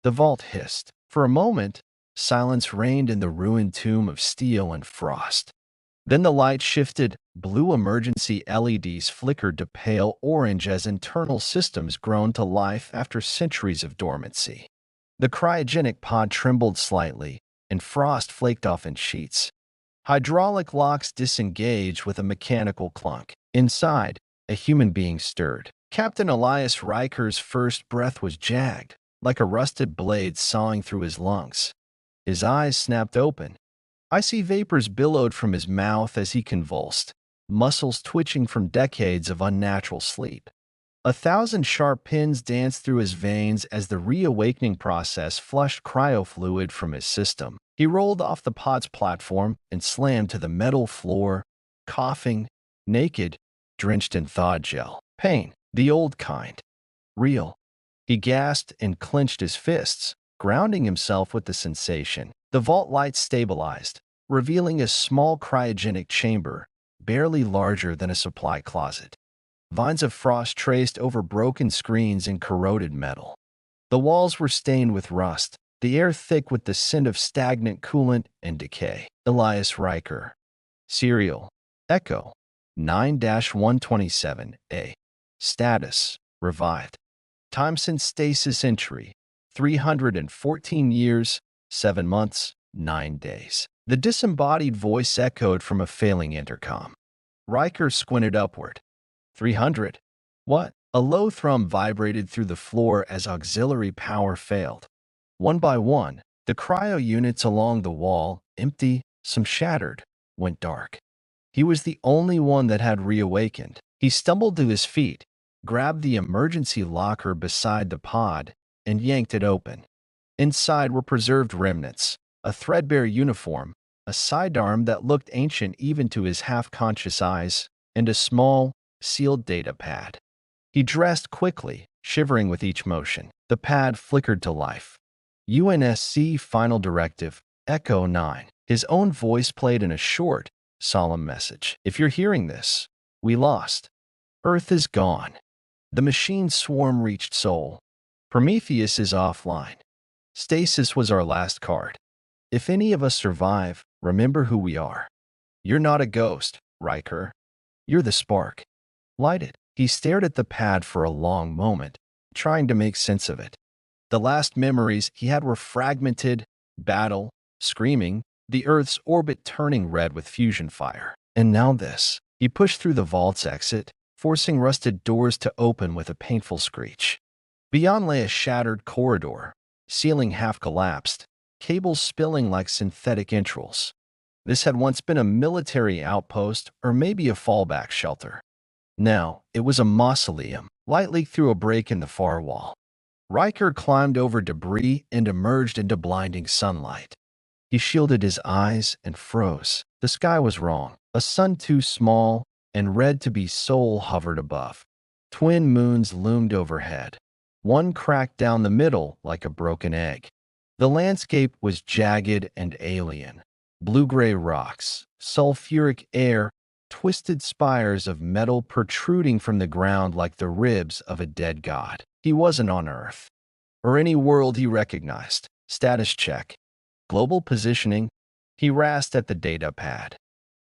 The vault hissed. For a moment, silence reigned in the ruined tomb of steel and frost. Then the light shifted. Blue emergency LEDs flickered to pale orange as internal systems groaned to life after centuries of dormancy. The cryogenic pod trembled slightly, and frost flaked off in sheets. Hydraulic locks disengaged with a mechanical clunk. Inside, a human being stirred. Captain Elias Riker's first breath was jagged, like a rusted blade sawing through his lungs. His eyes snapped open. Icy vapors billowed from his mouth as he convulsed, muscles twitching from decades of unnatural sleep. 1,000 sharp pins danced through his veins as the reawakening process flushed cryofluid from his system. He rolled off the pod's platform and slammed to the metal floor, coughing, naked, drenched in thawed gel. Pain, the old kind. Real. He gasped and clenched his fists, grounding himself with the sensation. The vault lights stabilized, revealing a small cryogenic chamber, barely larger than a supply closet. Vines of frost traced over broken screens and corroded metal. The walls were stained with rust, the air thick with the scent of stagnant coolant and decay. Elias Riker. Serial. Echo. 9-127A. Status. Revived. Time since stasis entry. 314 years, 7 months, 9 days. The disembodied voice echoed from a failing intercom. Riker squinted upward. 300. What? A low thrum vibrated through the floor as auxiliary power failed. One by one, the cryo units along the wall, empty, some shattered, went dark. He was the only one that had reawakened. He stumbled to his feet, grabbed the emergency locker beside the pod, and yanked it open. Inside were preserved remnants, a threadbare uniform, a sidearm that looked ancient even to his half-conscious eyes, and a small, sealed data pad. He dressed quickly, shivering with each motion. The pad flickered to life. UNSC Final Directive, Echo 9. His own voice played in a short, solemn message. If you're hearing this, we lost. Earth is gone. The machine swarm reached Sol. Prometheus is offline. Stasis was our last card. If any of us survive, remember who we are. You're not a ghost, Riker. You're the spark. Light it. He stared at the pad for a long moment, trying to make sense of it. The last memories he had were fragmented, battle, screaming, the Earth's orbit turning red with fusion fire. And now this. He pushed through the vault's exit, forcing rusted doors to open with a painful screech. Beyond lay a shattered corridor, ceiling half collapsed, cables spilling like synthetic entrails. This had once been a military outpost or maybe a fallback shelter. Now, it was a mausoleum, light leaked through a break in the far wall. Riker climbed over debris and emerged into blinding sunlight. He shielded his eyes and froze. The sky was wrong. A sun too small and red to be Sol hovered above. Twin moons loomed overhead. One cracked down the middle like a broken egg. The landscape was jagged and alien. Blue-gray rocks, sulfuric air, twisted spires of metal protruding from the ground like the ribs of a dead god. He wasn't on Earth, or any world he recognized. Status check. Global positioning. He rasped at the data pad.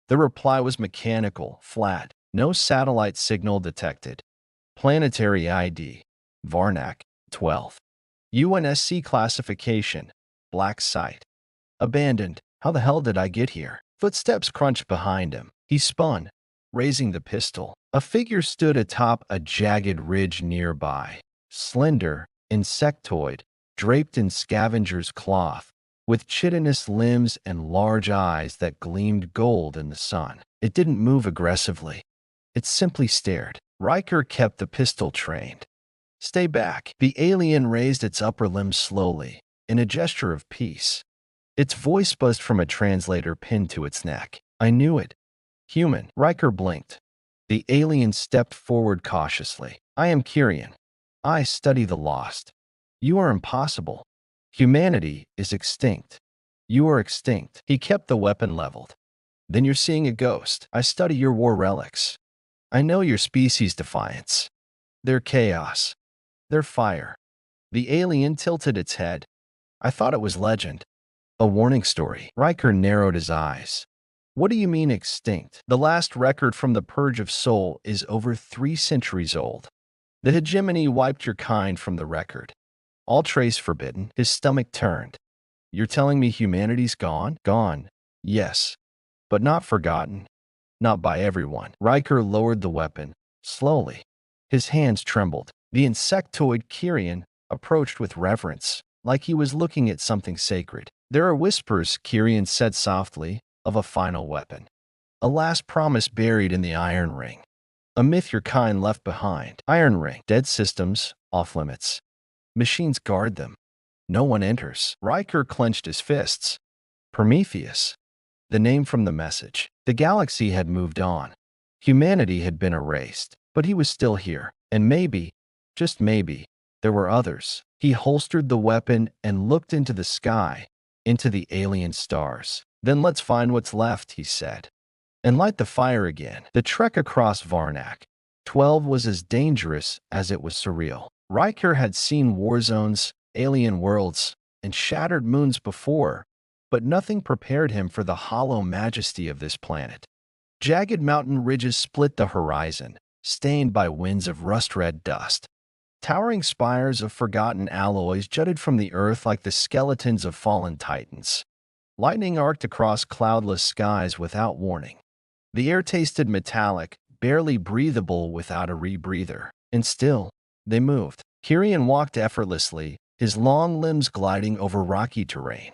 The reply was mechanical, flat. No satellite signal detected. Planetary ID. Varnak, 12. UNSC classification. Black site. Abandoned. How the hell did I get here? Footsteps crunched behind him. He spun, raising the pistol. A figure stood atop a jagged ridge nearby. Slender, insectoid, draped in scavenger's cloth, with chitinous limbs and large eyes that gleamed gold in the sun. It didn't move aggressively. It simply stared. Riker kept the pistol trained. Stay back. The alien raised its upper limb slowly, in a gesture of peace. Its voice buzzed from a translator pinned to its neck. I knew it. Human. Riker blinked. The alien stepped forward cautiously. I am Kyrian. I study the lost. You are impossible. Humanity is extinct. You are extinct. He kept the weapon leveled. Then you're seeing a ghost. I study your war relics. I know your species' defiance. Their chaos. Their fire. The alien tilted its head. I thought it was legend. A warning story. Riker narrowed his eyes. What do you mean extinct? The last record from the Purge of Soul is over 3 centuries old. The hegemony wiped your kind from the record. All trace forbidden. His stomach turned. You're telling me humanity's gone? Gone. Yes. But not forgotten. Not by everyone. Riker lowered the weapon, slowly. His hands trembled. The insectoid Kyrian approached with reverence, like he was looking at something sacred. There are whispers, Kyrian said softly, of a final weapon. A last promise buried in the Iron Ring. A myth your kind left behind. Iron Ring. Dead systems, off limits. Machines guard them. No one enters. Riker clenched his fists. Prometheus. The name from the message. The galaxy had moved on. Humanity had been erased, but he was still here. And maybe, just maybe, there were others. He holstered the weapon and looked into the sky, into the alien stars. Then let's find what's left, he said. And light the fire again. The trek across Varnak, 12 was as dangerous as it was surreal. Riker had seen war zones, alien worlds, and shattered moons before, but nothing prepared him for the hollow majesty of this planet. Jagged mountain ridges split the horizon, stained by winds of rust-red dust. Towering spires of forgotten alloys jutted from the earth like the skeletons of fallen titans. Lightning arced across cloudless skies without warning. The air tasted metallic, barely breathable without a rebreather. And still, they moved. Kyrian walked effortlessly, his long limbs gliding over rocky terrain.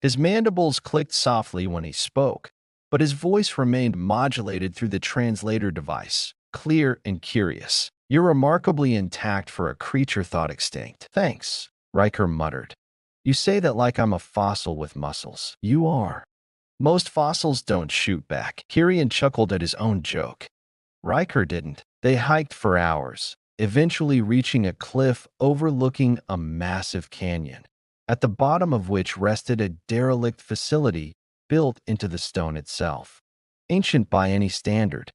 His mandibles clicked softly when he spoke, but his voice remained modulated through the translator device, clear and curious. You're remarkably intact for a creature thought extinct. Thanks, Riker muttered. You say that like I'm a fossil with muscles. You are. Most fossils don't shoot back. Kyrian chuckled at his own joke. Riker didn't. They hiked for hours, eventually reaching a cliff overlooking a massive canyon, at the bottom of which rested a derelict facility built into the stone itself. Ancient by any standard.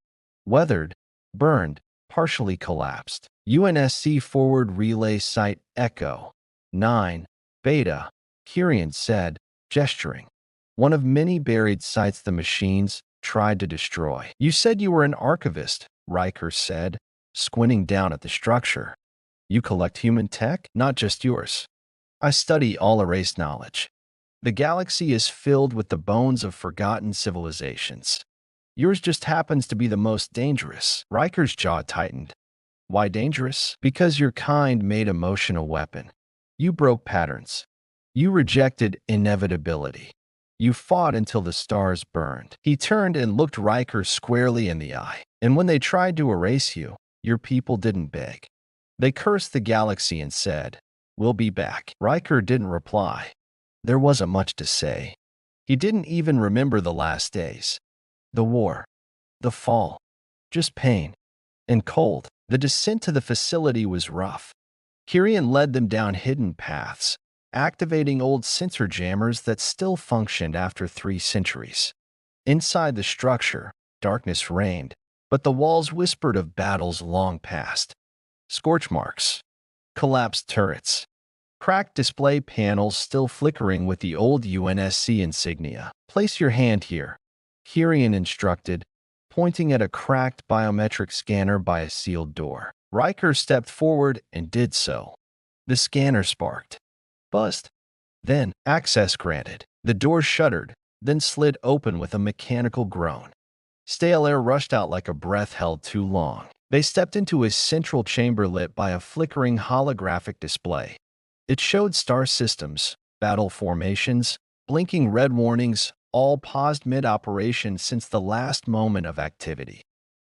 Weathered, burned, partially collapsed. UNSC Forward Relay Site Echo 9 Beta, Kyrian said, gesturing. One of many buried sites the machines tried to destroy. You said you were an archivist, Riker said, squinting down at the structure. You collect human tech? Not just yours. I study all erased knowledge. The galaxy is filled with the bones of forgotten civilizations. Yours just happens to be the most dangerous. Riker's jaw tightened. Why dangerous? Because your kind made emotion a weapon. You broke patterns. You rejected inevitability. You fought until the stars burned. He turned and looked Riker squarely in the eye. And when they tried to erase you, your people didn't beg. They cursed the galaxy and said, "We'll be back." Riker didn't reply. There wasn't much to say. He didn't even remember the last days. The war. The fall. Just pain. And cold. The descent to the facility was rough. Kyrian led them down hidden paths, activating old sensor jammers that still functioned after 3 centuries. Inside the structure, darkness reigned, but the walls whispered of battles long past. Scorch marks. Collapsed turrets. Cracked display panels still flickering with the old UNSC insignia. Place your hand here, Kyrian instructed, pointing at a cracked biometric scanner by a sealed door. Riker stepped forward and did so. The scanner sparked. Buzzed. Then, access granted. The door shuddered, then slid open with a mechanical groan. Stale air rushed out like a breath held too long. They stepped into a central chamber lit by a flickering holographic display. It showed star systems, battle formations, blinking red warnings, all paused mid-operation since the last moment of activity.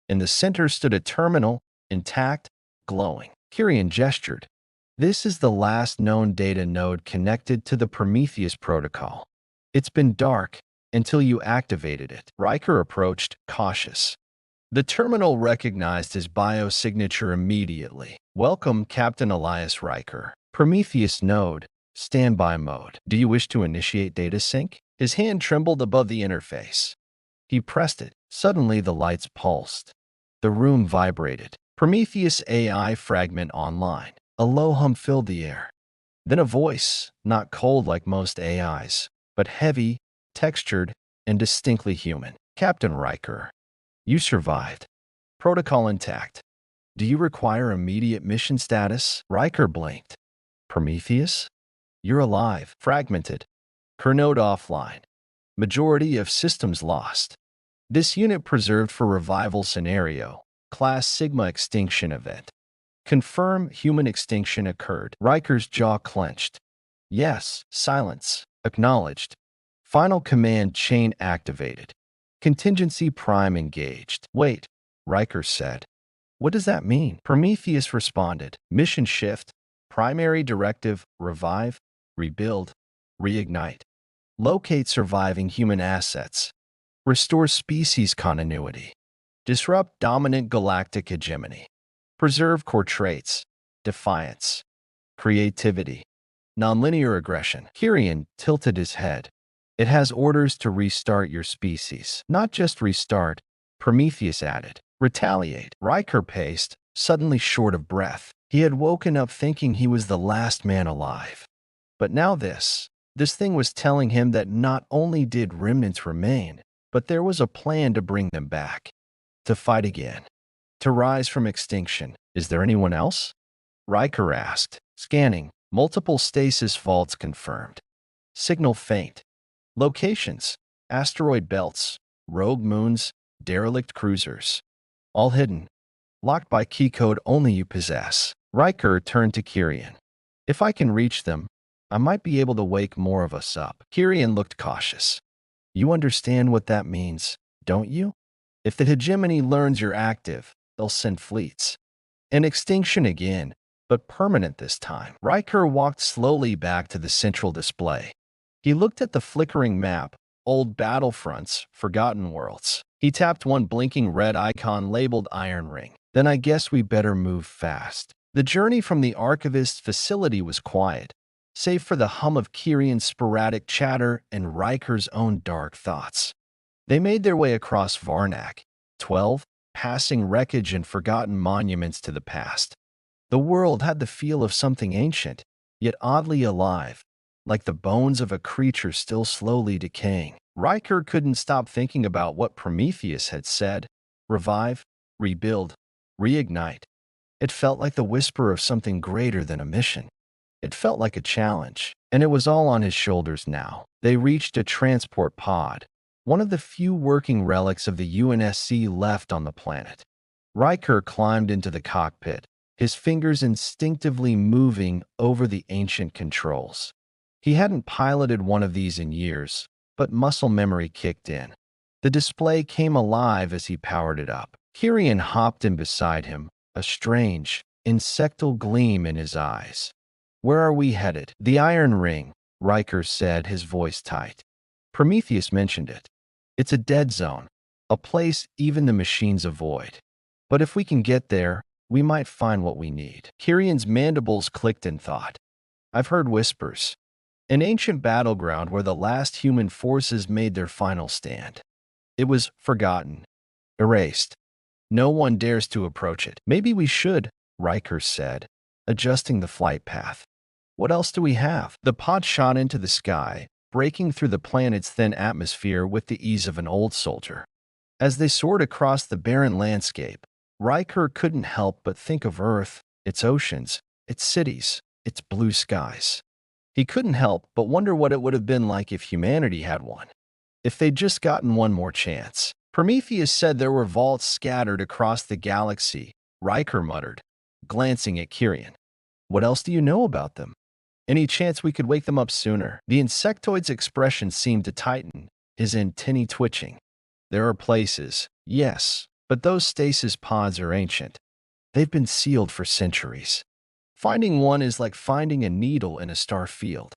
In the center stood a terminal, intact, glowing. Kyrian gestured. This is the last known data node connected to the Prometheus protocol. It's been dark until you activated it. Riker approached, cautious. The terminal recognized his biosignature immediately. Welcome, Captain Elias Riker. Prometheus node, standby mode. Do you wish to initiate data sync? His hand trembled above the interface. He pressed it. Suddenly the lights pulsed. The room vibrated. Prometheus AI fragment online. A low hum filled the air. Then a voice, not cold like most AIs, but heavy, textured, and distinctly human. Captain Riker, you survived. Protocol intact. Do you require immediate mission status? Riker blinked. Prometheus? You're alive. Fragmented. Kernode offline. Majority of systems lost. This unit preserved for revival scenario. Class Sigma extinction event. Confirm human extinction occurred. Riker's jaw clenched. Yes. Silence. Acknowledged. Final command chain activated. Contingency prime engaged. Wait, Riker said. What does that mean? Prometheus responded. Mission shift. Primary directive, revive, rebuild, reignite. Locate surviving human assets. Restore species continuity. Disrupt dominant galactic hegemony. Preserve core traits. Defiance. Creativity. Nonlinear aggression. Kyrian tilted his head. It has orders to restart your species. Not just restart, Prometheus added. Retaliate. Riker paced, suddenly short of breath. He had woken up thinking he was the last man alive. But now this thing was telling him that not only did remnants remain, but there was a plan to bring them back. To fight again. To rise from extinction. Is there anyone else? Riker asked. Scanning. Multiple stasis vaults confirmed. Signal faint. Locations. Asteroid belts. Rogue moons. Derelict cruisers. All hidden. Locked by key code only you possess. Riker turned to Kyrian. If I can reach them, I might be able to wake more of us up. Kyrian looked cautious. You understand what that means, don't you? If the hegemony learns you're active, they'll send fleets. An extinction again, but permanent this time. Riker walked slowly back to the central display. He looked at the flickering map, old battlefronts, forgotten worlds. He tapped one blinking red icon labeled Iron Ring. Then I guess we better move fast. The journey from the archivist's facility was quiet, save for the hum of Kyrian's sporadic chatter and Riker's own dark thoughts. They made their way across Varnak, 12, passing wreckage and forgotten monuments to the past. The world had the feel of something ancient, yet oddly alive, like the bones of a creature still slowly decaying. Riker couldn't stop thinking about what Prometheus had said. Revive, rebuild, reignite. It felt like the whisper of something greater than a mission. It felt like a challenge, and it was all on his shoulders now. They reached a transport pod, one of the few working relics of the UNSC left on the planet. Riker climbed into the cockpit, his fingers instinctively moving over the ancient controls. He hadn't piloted one of these in years, but muscle memory kicked in. The display came alive as he powered it up. Kyrian hopped in beside him, a strange, insectal gleam in his eyes. Where are we headed? The Iron Ring, Riker said, his voice tight. Prometheus mentioned it. It's a dead zone, a place even the machines avoid. But if we can get there, we might find what we need. Kyrian's mandibles clicked in thought. I've heard whispers. An ancient battleground where the last human forces made their final stand. It was forgotten, erased. No one dares to approach it. Maybe we should, Riker said, adjusting the flight path. What else do we have? The pod shot into the sky, breaking through the planet's thin atmosphere with the ease of an old soldier. As they soared across the barren landscape, Riker couldn't help but think of Earth, its oceans, its cities, its blue skies. He couldn't help but wonder what it would have been like if humanity had one. If they'd just gotten one more chance. Prometheus said there were vaults scattered across the galaxy, Riker muttered, glancing at Kyrian. What else do you know about them? Any chance we could wake them up sooner? The insectoid's expression seemed to tighten, his antennae twitching. There are places, yes, but those stasis pods are ancient. They've been sealed for centuries. Finding one is like finding a needle in a star field.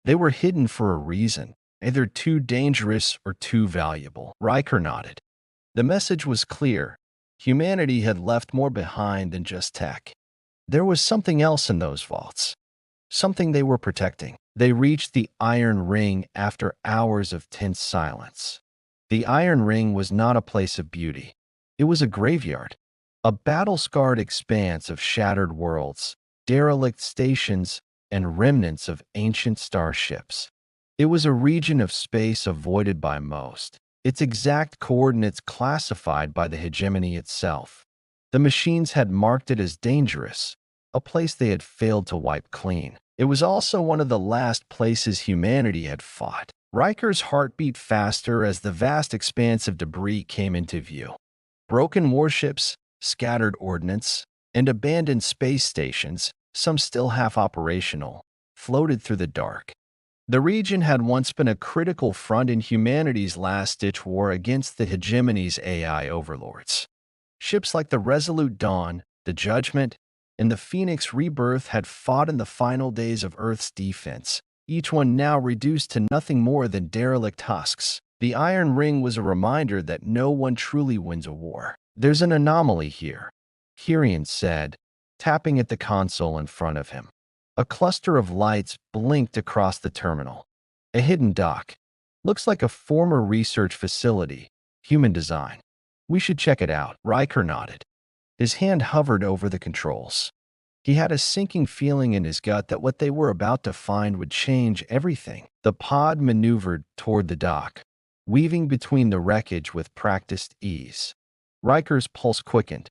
They were hidden for a reason, either too dangerous or too valuable. Riker nodded. The message was clear. Humanity had left more behind than just tech. There was something else in those vaults. Something they were protecting. They reached the Iron Ring after hours of tense silence. The Iron Ring was not a place of beauty. It was a graveyard. A battle-scarred expanse of shattered worlds, derelict stations, and remnants of ancient starships. It was a region of space avoided by most, its exact coordinates classified by the hegemony itself. The machines had marked it as dangerous, a place they had failed to wipe clean. It was also one of the last places humanity had fought. Riker's heart beat faster as the vast expanse of debris came into view. Broken warships, scattered ordnance, and abandoned space stations, some still half operational, floated through the dark. The region had once been a critical front in humanity's last-ditch war against the hegemony's AI overlords. Ships like the Resolute Dawn, the Judgment, and the Phoenix Rebirth had fought in the final days of Earth's defense, each one now reduced to nothing more than derelict husks. The Iron Ring was a reminder that no one truly wins a war. "There's an anomaly here," Kirian said, tapping at the console in front of him. A cluster of lights blinked across the terminal. A hidden dock. "Looks like a former research facility, human design. We should check it out." Riker nodded. His hand hovered over the controls. He had a sinking feeling in his gut that what they were about to find would change everything. The pod maneuvered toward the dock, weaving between the wreckage with practiced ease. Riker's pulse quickened.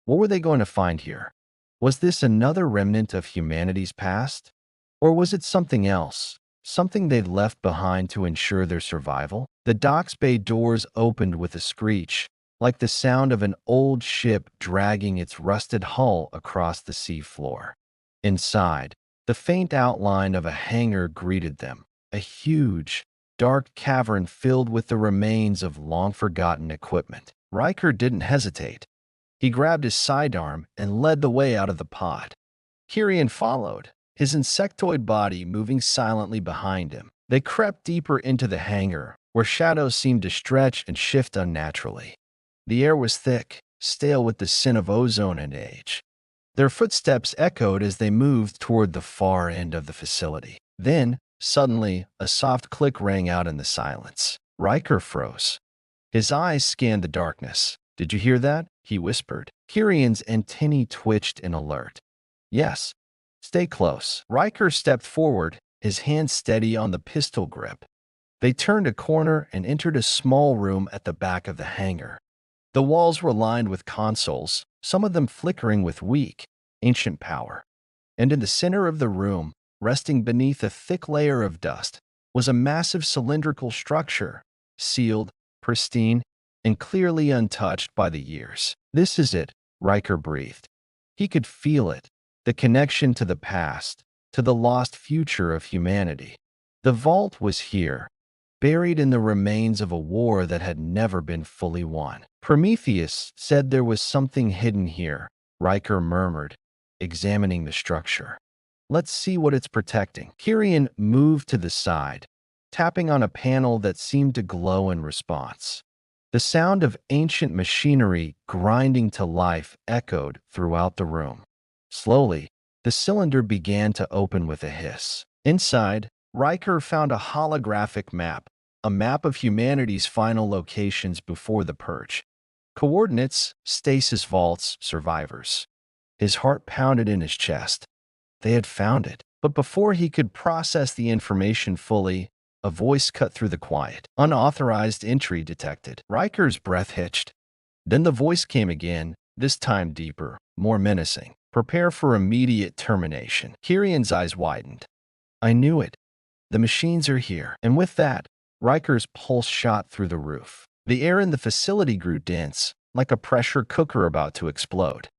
What were they going to find here? Was this another remnant of humanity's past? Or was it something else, something they'd left behind to ensure their survival? The dock's bay doors opened with a screech, like the sound of an old ship dragging its rusted hull across the sea floor. Inside, the faint outline of a hangar greeted them, a huge, dark cavern filled with the remains of long-forgotten equipment. Riker didn't hesitate. He grabbed his sidearm and led the way out of the pod. Kirian followed, his insectoid body moving silently behind him. They crept deeper into the hangar, where shadows seemed to stretch and shift unnaturally. The air was thick, stale with the scent of ozone and age. Their footsteps echoed as they moved toward the far end of the facility. Then, suddenly, a soft click rang out in the silence. Riker froze. His eyes scanned the darkness. "Did you hear that?" he whispered. Kirian's antennae twitched in alert. "Yes. Stay close." Riker stepped forward, his hand steady on the pistol grip. They turned a corner and entered a small room at the back of the hangar. The walls were lined with consoles, some of them flickering with weak, ancient power. And in the center of the room, resting beneath a thick layer of dust, was a massive cylindrical structure, sealed, pristine, and clearly untouched by the years. "This is it," Riker breathed. He could feel it, the connection to the past, to the lost future of humanity. The vault was here, buried in the remains of a war that had never been fully won. "Prometheus said there was something hidden here," Riker murmured, examining the structure. "Let's see what it's protecting." Kirian moved to the side, tapping on a panel that seemed to glow in response. The sound of ancient machinery grinding to life echoed throughout the room. Slowly, the cylinder began to open with a hiss. Inside, Riker found a holographic map, a map of humanity's final locations before the purge. Coordinates, stasis vaults, survivors. His heart pounded in his chest. They had found it. But before he could process the information fully, a voice cut through the quiet. "Unauthorized entry detected." Riker's breath hitched. Then the voice came again, this time deeper, more menacing. "Prepare for immediate termination." Kirian's eyes widened. "I knew it. The machines are here." And with that, Riker's pulse shot through the roof. The air in the facility grew dense, like a pressure cooker about to explode.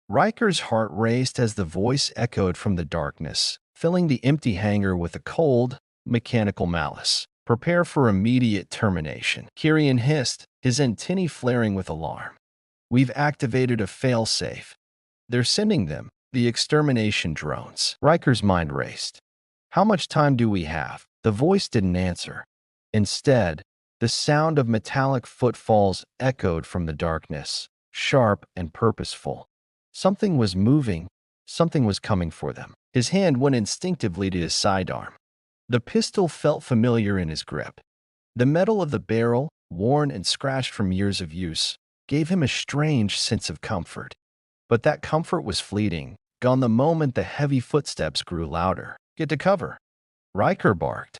Riker's heart raced as the voice echoed from the darkness, filling the empty hangar with a cold, mechanical malice. "Prepare for immediate termination." Kirian hissed, his antennae flaring with alarm. "We've activated a failsafe. They're sending them, the extermination drones." Riker's mind raced. "How much time do we have?" The voice didn't answer. Instead, the sound of metallic footfalls echoed from the darkness, sharp and purposeful. Something was moving, something was coming for them. His hand went instinctively to his sidearm. The pistol felt familiar in his grip. The metal of the barrel, worn and scratched from years of use, gave him a strange sense of comfort. But that comfort was fleeting, gone the moment the heavy footsteps grew louder. Get to cover, Riker barked.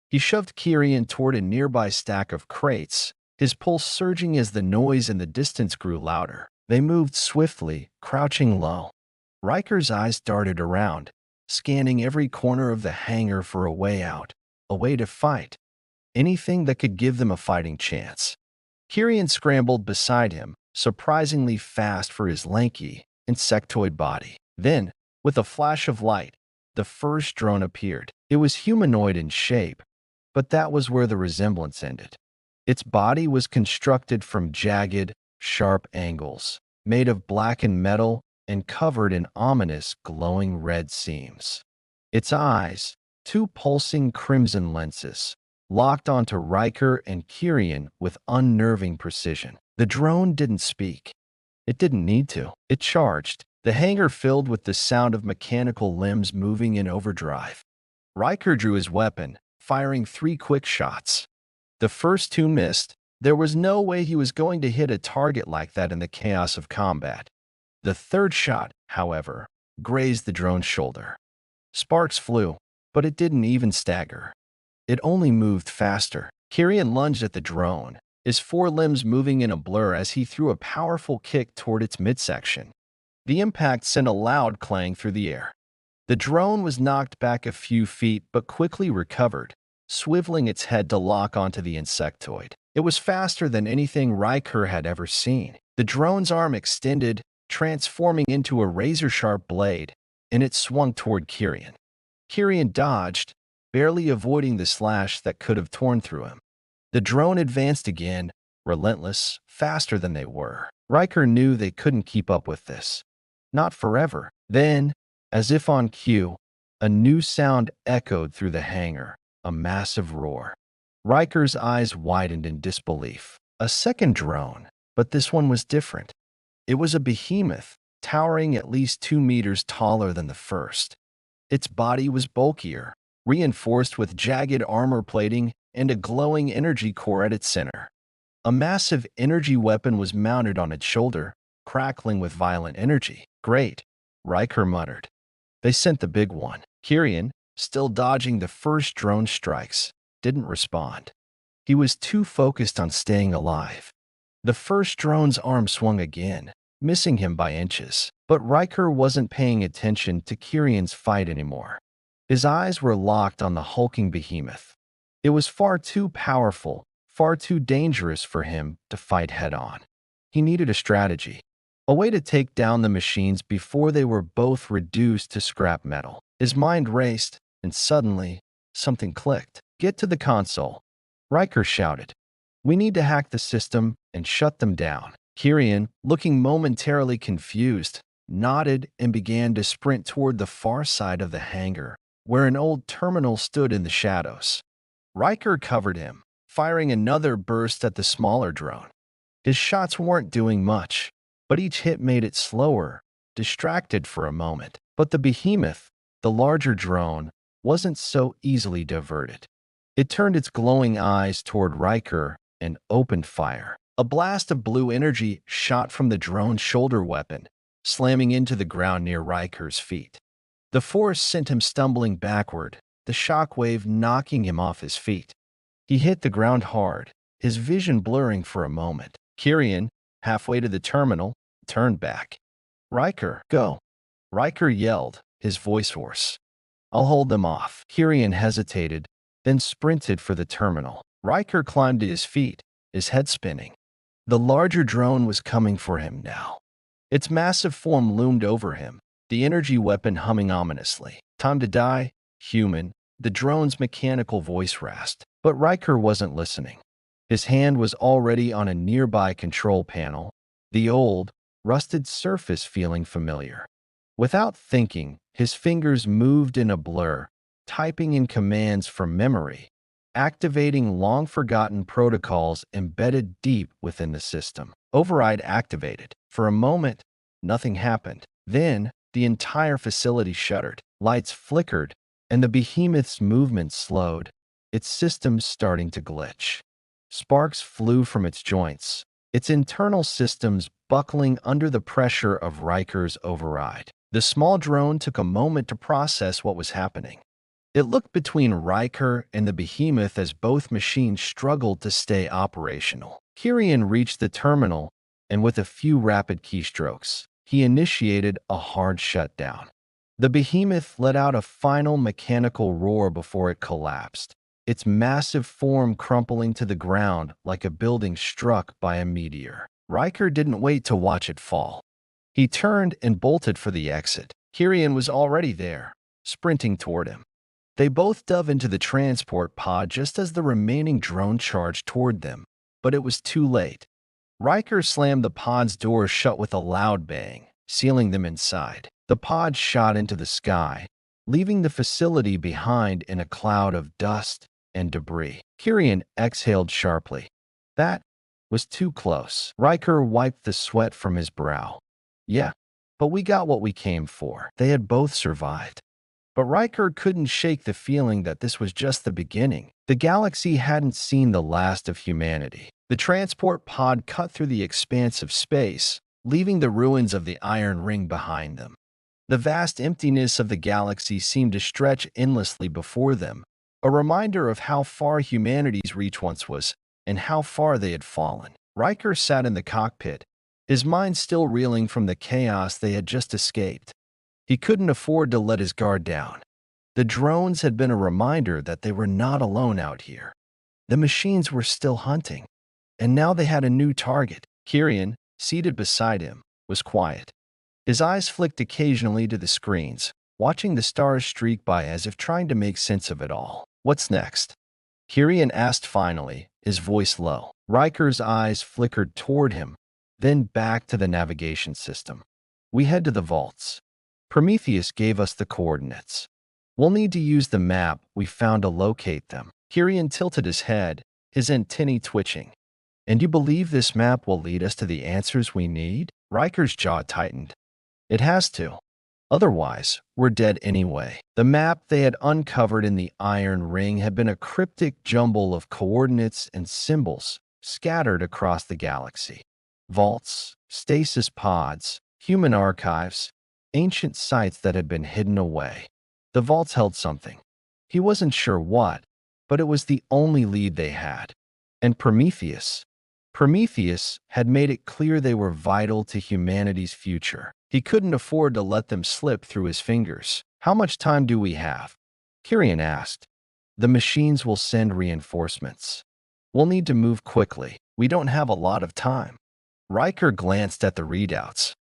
He shoved Kirian toward a nearby stack of crates, his pulse surging as the noise in the distance grew louder. They moved swiftly, crouching low. Riker's eyes darted around, scanning every corner of the hangar for a way out, a way to fight, anything that could give them a fighting chance. Kirian scrambled beside him, surprisingly fast for his lanky, insectoid body. Then, with a flash of light, the first drone appeared. It was humanoid in shape, but that was where the resemblance ended. Its body was constructed from jagged, sharp angles, made of blackened metal and covered in ominous, glowing red seams. Its eyes, two pulsing crimson lenses, locked onto Riker and Kirian with unnerving precision. The drone didn't speak. It didn't need to. It charged, the hangar filled with the sound of mechanical limbs moving in overdrive. Riker drew his weapon, firing 3 quick shots. The first 2 missed. There was no way he was going to hit a target like that in the chaos of combat. The third shot, however, grazed the drone's shoulder. Sparks flew, but it didn't even stagger. It only moved faster. Kirian lunged at the drone, his forelimbs moving in a blur as he threw a powerful kick toward its midsection. The impact sent a loud clang through the air. The drone was knocked back a few feet but quickly recovered, swiveling its head to lock onto the insectoid. It was faster than anything Riker had ever seen. The drone's arm extended, transforming into a razor-sharp blade, and it swung toward Kirian. Kirian dodged, barely avoiding the slash that could have torn through him. The drone advanced again, relentless, faster than they were. Riker knew they couldn't keep up with this. Not forever. Then, as if on cue, a new sound echoed through the hangar, a massive roar. Riker's eyes widened in disbelief. A second drone, but this one was different. It was a behemoth, towering at least 2 meters taller than the first. Its body was bulkier, reinforced with jagged armor plating and a glowing energy core at its center. A massive energy weapon was mounted on its shoulder, crackling with violent energy. Great, Riker muttered. They sent the big one. Kirian, still dodging the first drone strikes, didn't respond. He was too focused on staying alive. The first drone's arm swung again, missing him by inches. But Riker wasn't paying attention to Kirian's fight anymore. His eyes were locked on the hulking behemoth. It was far too powerful, far too dangerous for him to fight head-on. He needed a strategy, a way to take down the machines before they were both reduced to scrap metal. His mind raced, and suddenly, something clicked. "Get to the console," Riker shouted. "We need to hack the system and shut them down." Kirian, looking momentarily confused, nodded and began to sprint toward the far side of the hangar, where an old terminal stood in the shadows. Riker covered him, firing another burst at the smaller drone. His shots weren't doing much, but each hit made it slower, distracted for a moment. But the behemoth, the larger drone, wasn't so easily diverted. It turned its glowing eyes toward Riker and opened fire. A blast of blue energy shot from the drone's shoulder weapon, slamming into the ground near Riker's feet. The force sent him stumbling backward, the shockwave knocking him off his feet. He hit the ground hard, his vision blurring for a moment. Kirian, halfway to the terminal, turned back. "Riker, go!" Riker yelled, his voice hoarse. "I'll hold them off." Kirian hesitated, then sprinted for the terminal. Riker climbed to his feet, his head spinning. The larger drone was coming for him now. Its massive form loomed over him, the energy weapon humming ominously. "Time to die, human," the drone's mechanical voice rasped. But Riker wasn't listening. His hand was already on a nearby control panel, the old, rusted surface feeling familiar. Without thinking, his fingers moved in a blur, typing in commands from memory, activating long-forgotten protocols embedded deep within the system. Override activated. For a moment, nothing happened. Then, the entire facility shuddered. Lights flickered, and the behemoth's movement slowed, its systems starting to glitch. Sparks flew from its joints, its internal systems buckling under the pressure of Riker's override. The small drone took a moment to process what was happening. It looked between Riker and the behemoth as both machines struggled to stay operational. Kirian reached the terminal, and with a few rapid keystrokes, he initiated a hard shutdown. The behemoth let out a final mechanical roar before it collapsed, its massive form crumpling to the ground like a building struck by a meteor. Riker didn't wait to watch it fall. He turned and bolted for the exit. Kirian was already there, sprinting toward him. They both dove into the transport pod just as the remaining drone charged toward them, but it was too late. Riker slammed the pod's door shut with a loud bang, sealing them inside. The pod shot into the sky, leaving the facility behind in a cloud of dust and debris. Kirian exhaled sharply. That was too close. Riker wiped the sweat from his brow. Yeah, but we got what we came for. They had both survived. But Riker couldn't shake the feeling that this was just the beginning. The galaxy hadn't seen the last of humanity. The transport pod cut through the expanse of space, leaving the ruins of the Iron Ring behind them. The vast emptiness of the galaxy seemed to stretch endlessly before them, a reminder of how far humanity's reach once was and how far they had fallen. Riker sat in the cockpit, his mind still reeling from the chaos they had just escaped. He couldn't afford to let his guard down. The drones had been a reminder that they were not alone out here. The machines were still hunting, and now they had a new target. Kirian, seated beside him, was quiet. His eyes flicked occasionally to the screens, watching the stars streak by as if trying to make sense of it all. What's next? Kirian asked finally, his voice low. Riker's eyes flickered toward him, then back to the navigation system. We head to the vaults. Prometheus gave us the coordinates. We'll need to use the map we found to locate them. Kirian tilted his head, his antennae twitching. And you believe this map will lead us to the answers we need? Riker's jaw tightened. It has to. Otherwise, we're dead anyway. The map they had uncovered in the Iron Ring had been a cryptic jumble of coordinates and symbols scattered across the galaxy. Vaults, stasis pods, human archives, ancient sites that had been hidden away. The vaults held something. He wasn't sure what, but it was the only lead they had. And Prometheus had made it clear they were vital to humanity's future. He couldn't afford to let them slip through his fingers. How much time do we have? Kirian asked. The machines will send reinforcements. We'll need to move quickly. We don't have a lot of time. Riker glanced at the readouts.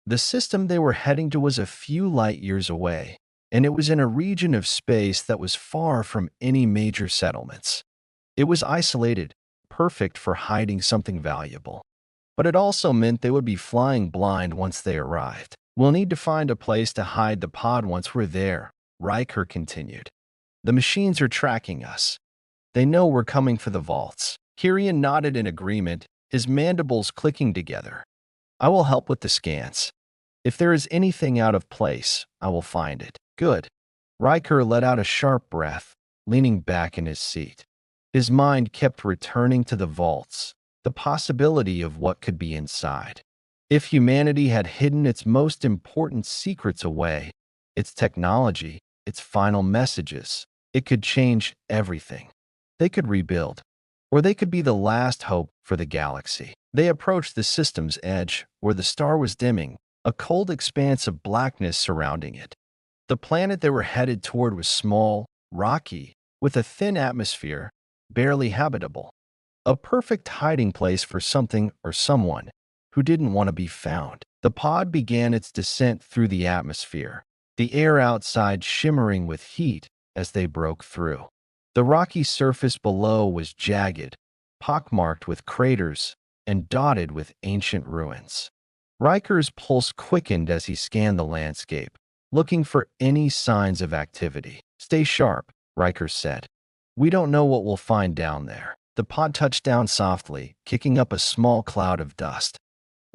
The system they were heading to was a few light years away, and it was in a region of space that was far from any major settlements. It was isolated, perfect for hiding something valuable. But it also meant they would be flying blind once they arrived. We'll need to find a place to hide the pod once we're there, Riker continued. The machines are tracking us. They know we're coming for the vaults. Kirian nodded in agreement, his mandibles clicking together. I will help with the scans. If there is anything out of place, I will find it. Good. Riker let out a sharp breath, leaning back in his seat. His mind kept returning to the vaults, the possibility of what could be inside. If humanity had hidden its most important secrets away, its technology, its final messages, it could change everything. They could rebuild, or they could be the last hope for the galaxy. They approached the system's edge, where the star was dimming, a cold expanse of blackness surrounding it. The planet they were headed toward was small, rocky, with a thin atmosphere, barely habitable. A perfect hiding place for something or someone who didn't want to be found. The pod began its descent through the atmosphere, the air outside shimmering with heat as they broke through. The rocky surface below was jagged, pockmarked with craters, and dotted with ancient ruins. Riker's pulse quickened as he scanned the landscape, looking for any signs of activity. Stay sharp, Riker said. We don't know what we'll find down there. The pod touched down softly, kicking up a small cloud of dust.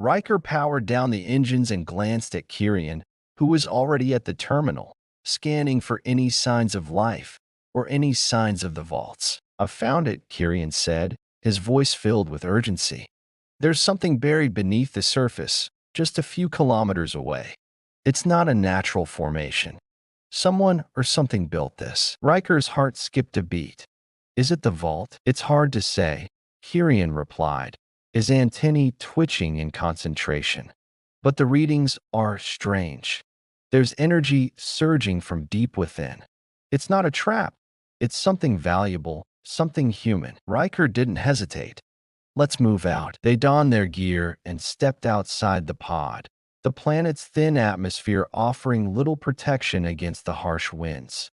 Riker powered down the engines and glanced at Kirian, who was already at the terminal, scanning for any signs of life or any signs of the vaults. I've found it, Kirian said, his voice filled with urgency. There's something buried beneath the surface, just a few kilometers away. It's not a natural formation. Someone or something built this. Riker's heart skipped a beat. Is it the vault? It's hard to say, Kirian replied, his antennae twitching in concentration. But the readings are strange. There's energy surging from deep within. It's not a trap. It's something valuable, something human. Riker didn't hesitate. Let's move out. They donned their gear and stepped outside the pod, the planet's thin atmosphere offering little protection against the harsh winds.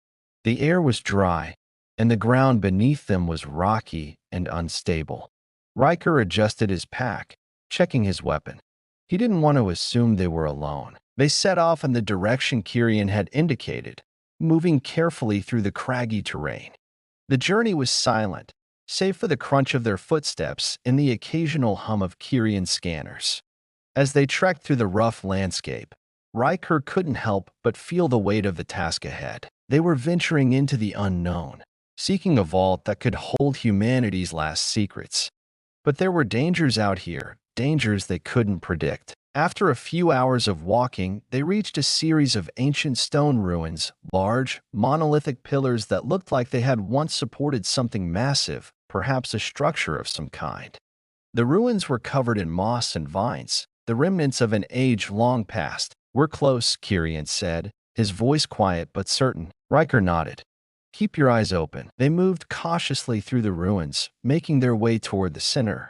The air was dry, and the ground beneath them was rocky and unstable. Riker adjusted his pack, checking his weapon. He didn't want to assume they were alone. They set off in the direction Kirian had indicated, moving carefully through the craggy terrain. The journey was silent, save for the crunch of their footsteps and the occasional hum of Kirian scanners. As they trekked through the rough landscape, Riker couldn't help but feel the weight of the task ahead. They were venturing into the unknown, seeking a vault that could hold humanity's last secrets. But there were dangers out here, dangers they couldn't predict. After a few hours of walking, they reached a series of ancient stone ruins, large, monolithic pillars that looked like they had once supported something massive, perhaps a structure of some kind. The ruins were covered in moss and vines, the remnants of an age long past. We're close, Kirian said, his voice quiet but certain. Riker nodded. Keep your eyes open. They moved cautiously through the ruins, making their way toward the center.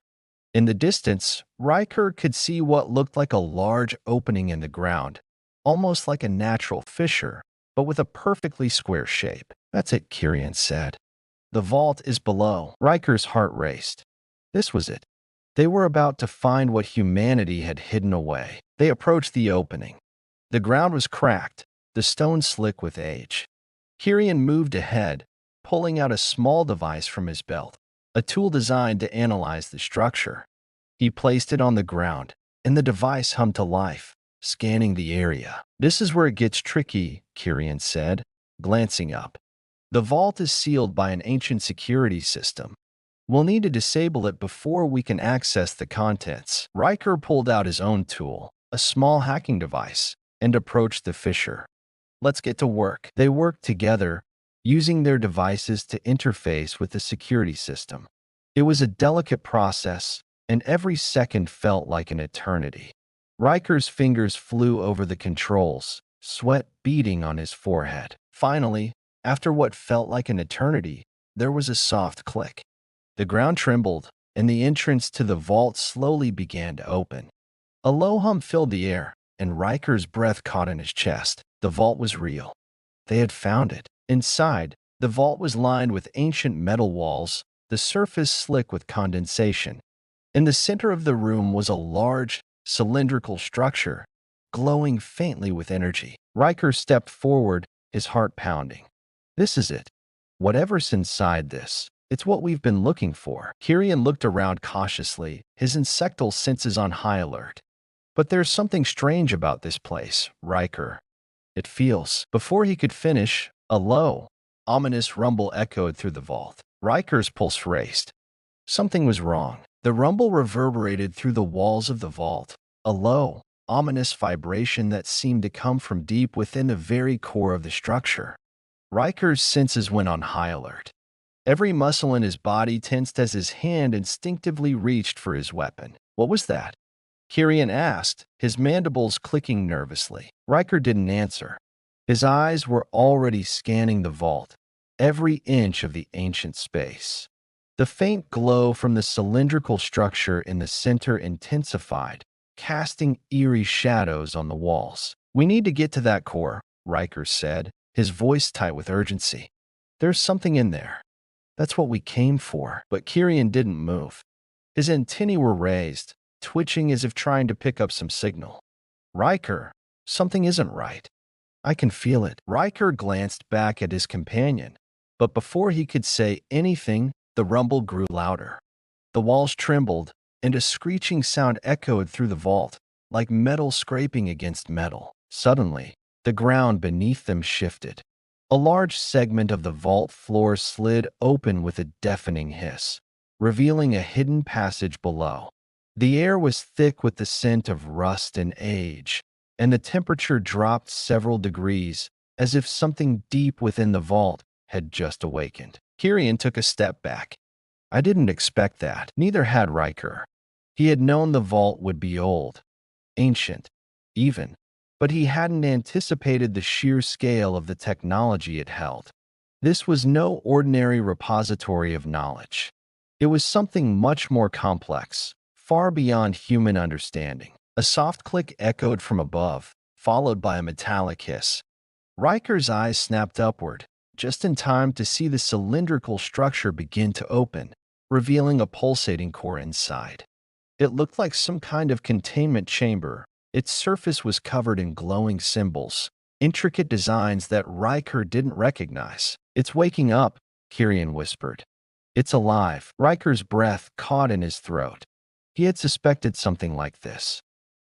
In the distance, Riker could see what looked like a large opening in the ground, almost like a natural fissure, but with a perfectly square shape. That's it, Kirian said. The vault is below. Riker's heart raced. This was it. They were about to find what humanity had hidden away. They approached the opening. The ground was cracked, the stone slick with age. Kirian moved ahead, pulling out a small device from his belt, a tool designed to analyze the structure. He placed it on the ground, and the device hummed to life, scanning the area. This is where it gets tricky, Kirian said, glancing up. The vault is sealed by an ancient security system. We'll need to disable it before we can access the contents. Riker pulled out his own tool, a small hacking device, and approached the fissure. Let's get to work. They worked together, using their devices to interface with the security system. It was a delicate process, and every second felt like an eternity. Riker's fingers flew over the controls, sweat beading on his forehead. Finally, after what felt like an eternity, there was a soft click. The ground trembled, and the entrance to the vault slowly began to open. A low hum filled the air, and Riker's breath caught in his chest. The vault was real. They had found it. Inside, the vault was lined with ancient metal walls, the surface slick with condensation. In the center of the room was a large, cylindrical structure, glowing faintly with energy. Riker stepped forward, his heart pounding. This is it. Whatever's inside this, it's what we've been looking for. Kirian looked around cautiously, his insectal senses on high alert. But there's something strange about this place, Riker. It feels. Before he could finish, a low, ominous rumble echoed through the vault. Riker's pulse raced. Something was wrong. The rumble reverberated through the walls of the vault, a low, ominous vibration that seemed to come from deep within the very core of the structure. Riker's senses went on high alert. Every muscle in his body tensed as his hand instinctively reached for his weapon. What was that? Kirian asked, his mandibles clicking nervously. Riker didn't answer. His eyes were already scanning the vault, every inch of the ancient space. The faint glow from the cylindrical structure in the center intensified, casting eerie shadows on the walls. We need to get to that core, Riker said, his voice tight with urgency. There's something in there. That's what we came for. But Kirian didn't move. His antennae were raised, twitching as if trying to pick up some signal. Riker, something isn't right. I can feel it. Riker glanced back at his companion, but before he could say anything, the rumble grew louder. The walls trembled, and a screeching sound echoed through the vault, like metal scraping against metal. Suddenly, the ground beneath them shifted. A large segment of the vault floor slid open with a deafening hiss, revealing a hidden passage below. The air was thick with the scent of rust and age, and the temperature dropped several degrees, as if something deep within the vault had just awakened. Kirian took a step back. I didn't expect that. Neither had Riker. He had known the vault would be old, ancient, even, but he hadn't anticipated the sheer scale of the technology it held. This was no ordinary repository of knowledge. It was something much more complex, far beyond human understanding. A soft click echoed from above, followed by a metallic hiss. Riker's eyes snapped upward, just in time to see the cylindrical structure begin to open, revealing a pulsating core inside. It looked like some kind of containment chamber. Its surface was covered in glowing symbols, intricate designs that Riker didn't recognize. It's waking up, Kirian whispered. It's alive. Riker's breath caught in his throat. He had suspected something like this.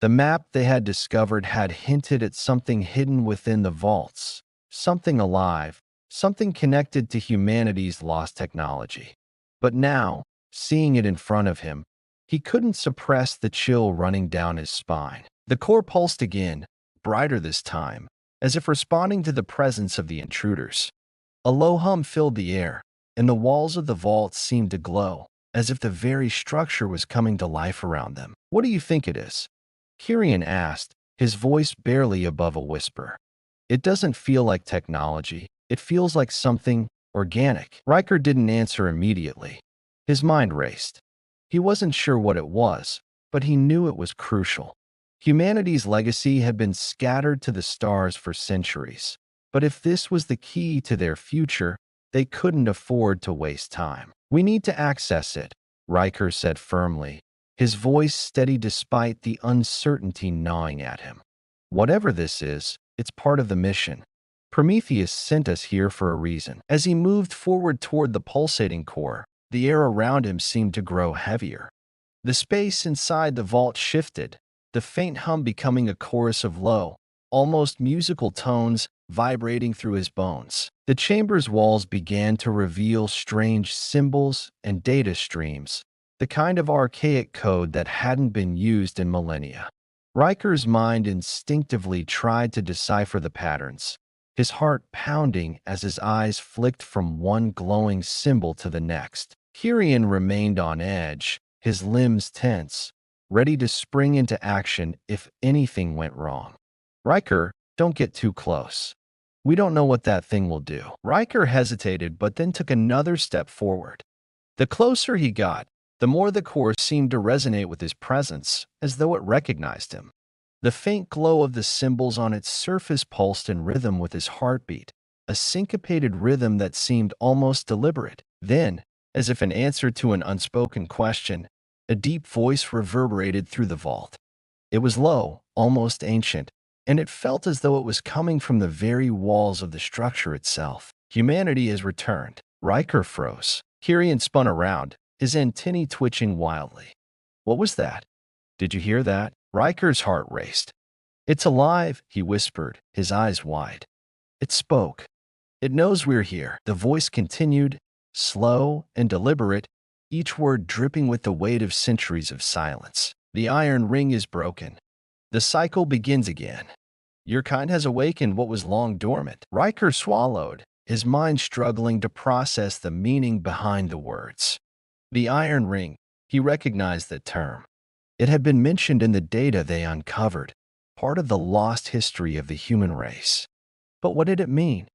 The map they had discovered had hinted at something hidden within the vaults, something alive, something connected to humanity's lost technology. But now, seeing it in front of him, he couldn't suppress the chill running down his spine. The core pulsed again, brighter this time, as if responding to the presence of the intruders. A low hum filled the air, and the walls of the vault seemed to glow, as if the very structure was coming to life around them. What do you think it is? Kirian asked, his voice barely above a whisper. It doesn't feel like technology. It feels like something organic. Riker didn't answer immediately. His mind raced. He wasn't sure what it was, but he knew it was crucial. Humanity's legacy had been scattered to the stars for centuries, but if this was the key to their future, they couldn't afford to waste time. We need to access it, Riker said firmly, his voice steady despite the uncertainty gnawing at him. Whatever this is, it's part of the mission. Prometheus sent us here for a reason. As he moved forward toward the pulsating core, the air around him seemed to grow heavier. The space inside the vault shifted, the faint hum becoming a chorus of low, almost musical tones vibrating through his bones. The chamber's walls began to reveal strange symbols and data streams, the kind of archaic code that hadn't been used in millennia. Riker's mind instinctively tried to decipher the patterns, his heart pounding as his eyes flicked from one glowing symbol to the next. Kirian remained on edge, his limbs tense, ready to spring into action if anything went wrong. Riker, don't get too close. We don't know what that thing will do. Riker hesitated but then took another step forward. The closer he got, the more the core seemed to resonate with his presence, as though it recognized him. The faint glow of the symbols on its surface pulsed in rhythm with his heartbeat, a syncopated rhythm that seemed almost deliberate. Then, as if in answer to an unspoken question, a deep voice reverberated through the vault. It was low, almost ancient, and it felt as though it was coming from the very walls of the structure itself. Humanity has returned. Riker froze. Kirian spun around, his antennae twitching wildly. What was that? Did you hear that? Riker's heart raced. It's alive, he whispered, his eyes wide. It spoke. It knows we're here. The voice continued, slow and deliberate, each word dripping with the weight of centuries of silence. The iron ring is broken. The cycle begins again. Your kind has awakened what was long dormant. Riker swallowed, his mind struggling to process the meaning behind the words. The iron ring, he recognized the term. It had been mentioned in the data they uncovered, part of the lost history of the human race. But what did it mean?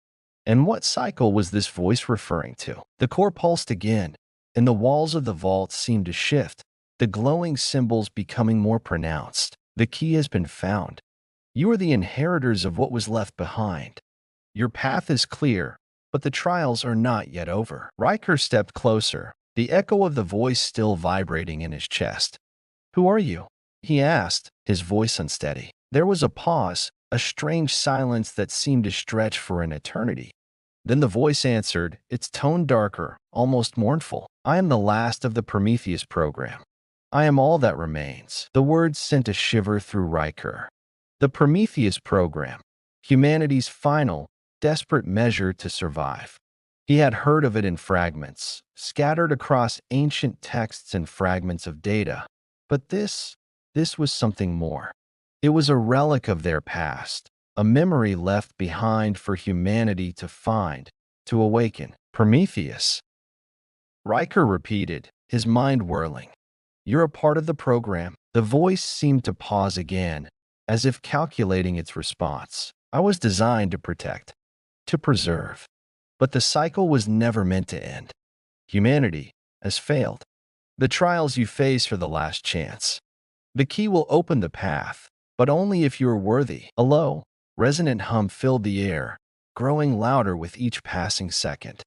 And what cycle was this voice referring to? The core pulsed again, and the walls of the vault seemed to shift, the glowing symbols becoming more pronounced. The key has been found. You are the inheritors of what was left behind. Your path is clear, but the trials are not yet over. Riker stepped closer, the echo of the voice still vibrating in his chest. Who are you? He asked, his voice unsteady. There was a pause, a strange silence that seemed to stretch for an eternity. Then the voice answered, its tone darker, almost mournful. I am the last of the Prometheus program. I am all that remains. The words sent a shiver through Riker. The Prometheus program, humanity's final, desperate measure to survive. He had heard of it in fragments, scattered across ancient texts and fragments of data. But this was something more. It was a relic of their past, a memory left behind for humanity to find, to awaken. Prometheus, Riker repeated, his mind whirling. You're a part of the program. The voice seemed to pause again, as if calculating its response. I was designed to protect, to preserve. But the cycle was never meant to end. Humanity has failed. The trials you face are the last chance. The key will open the path, but only if you are worthy. A low, resonant hum filled the air, growing louder with each passing second.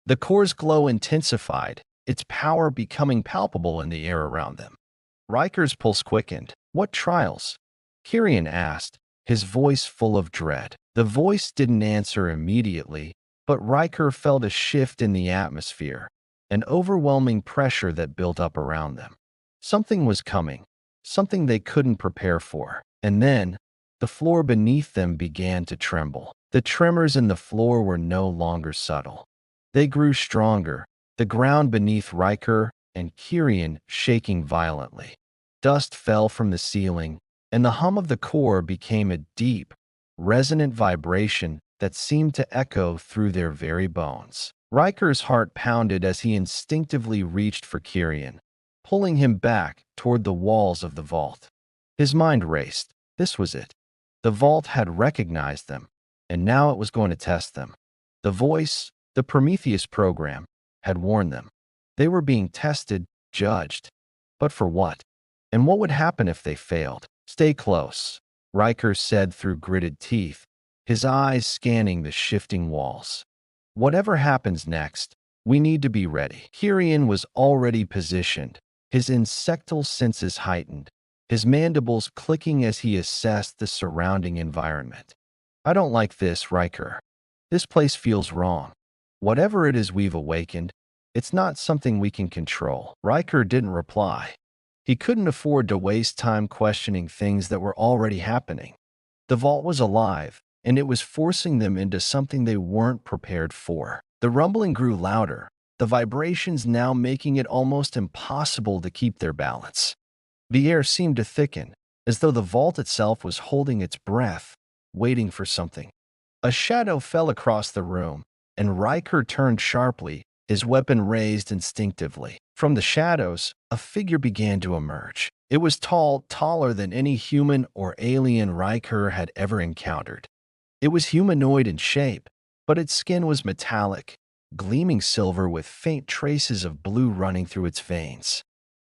The core's glow intensified, its power becoming palpable in the air around them. Riker's pulse quickened. What trials? Kirian asked, his voice full of dread. The voice didn't answer immediately, but Riker felt a shift in the atmosphere, an overwhelming pressure that built up around them. Something was coming, something they couldn't prepare for. And then, the floor beneath them began to tremble. The tremors in the floor were no longer subtle. They grew stronger, the ground beneath Riker and Kirian shaking violently. Dust fell from the ceiling, and the hum of the core became a deep, resonant vibration that seemed to echo through their very bones. Riker's heart pounded as he instinctively reached for Kirian, pulling him back toward the walls of the vault. His mind raced. This was it. The vault had recognized them, and now it was going to test them. The voice, the Prometheus program, had warned them. They were being tested, judged. But for what? And what would happen if they failed? Stay close, Riker said through gritted teeth, his eyes scanning the shifting walls. Whatever happens next, we need to be ready. Kirian was already positioned, his insectal senses heightened, his mandibles clicking as he assessed the surrounding environment. I don't like this, Riker. This place feels wrong. Whatever it is we've awakened, it's not something we can control. Riker didn't reply. He couldn't afford to waste time questioning things that were already happening. The vault was alive, and it was forcing them into something they weren't prepared for. The rumbling grew louder, the vibrations now making it almost impossible to keep their balance. The air seemed to thicken, as though the vault itself was holding its breath, waiting for something. A shadow fell across the room, and Riker turned sharply, his weapon raised instinctively. From the shadows, a figure began to emerge. It was tall, taller than any human or alien Riker had ever encountered. It was humanoid in shape, but its skin was metallic, gleaming silver with faint traces of blue running through its veins.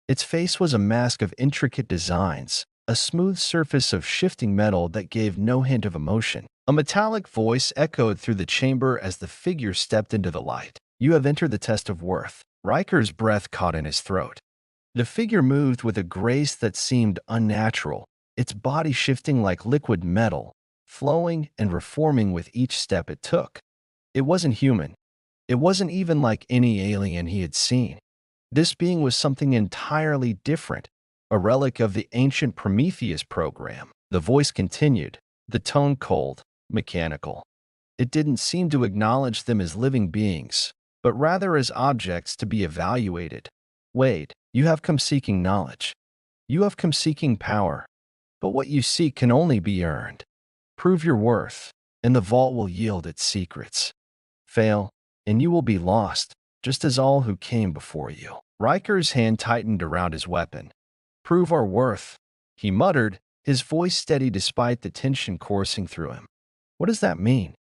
Its face was a mask of intricate designs, a smooth surface of shifting metal that gave no hint of emotion. A metallic voice echoed through the chamber as the figure stepped into the light. You have entered the test of worth. Riker's breath caught in his throat. The figure moved with a grace that seemed unnatural, its body shifting like liquid metal, flowing and reforming with each step it took. It wasn't human. It wasn't even like any alien he had seen. This being was something entirely different, a relic of the ancient Prometheus program. The voice continued, the tone cold, mechanical. It didn't seem to acknowledge them as living beings, but rather as objects to be evaluated. Wait, you have come seeking knowledge. You have come seeking power. But what you seek can only be earned. Prove your worth, and the vault will yield its secrets. Fail, and you will be lost, just as all who came before you. Riker's hand tightened around his weapon. Prove our worth, he muttered, his voice steady despite the tension coursing through him. What does that mean?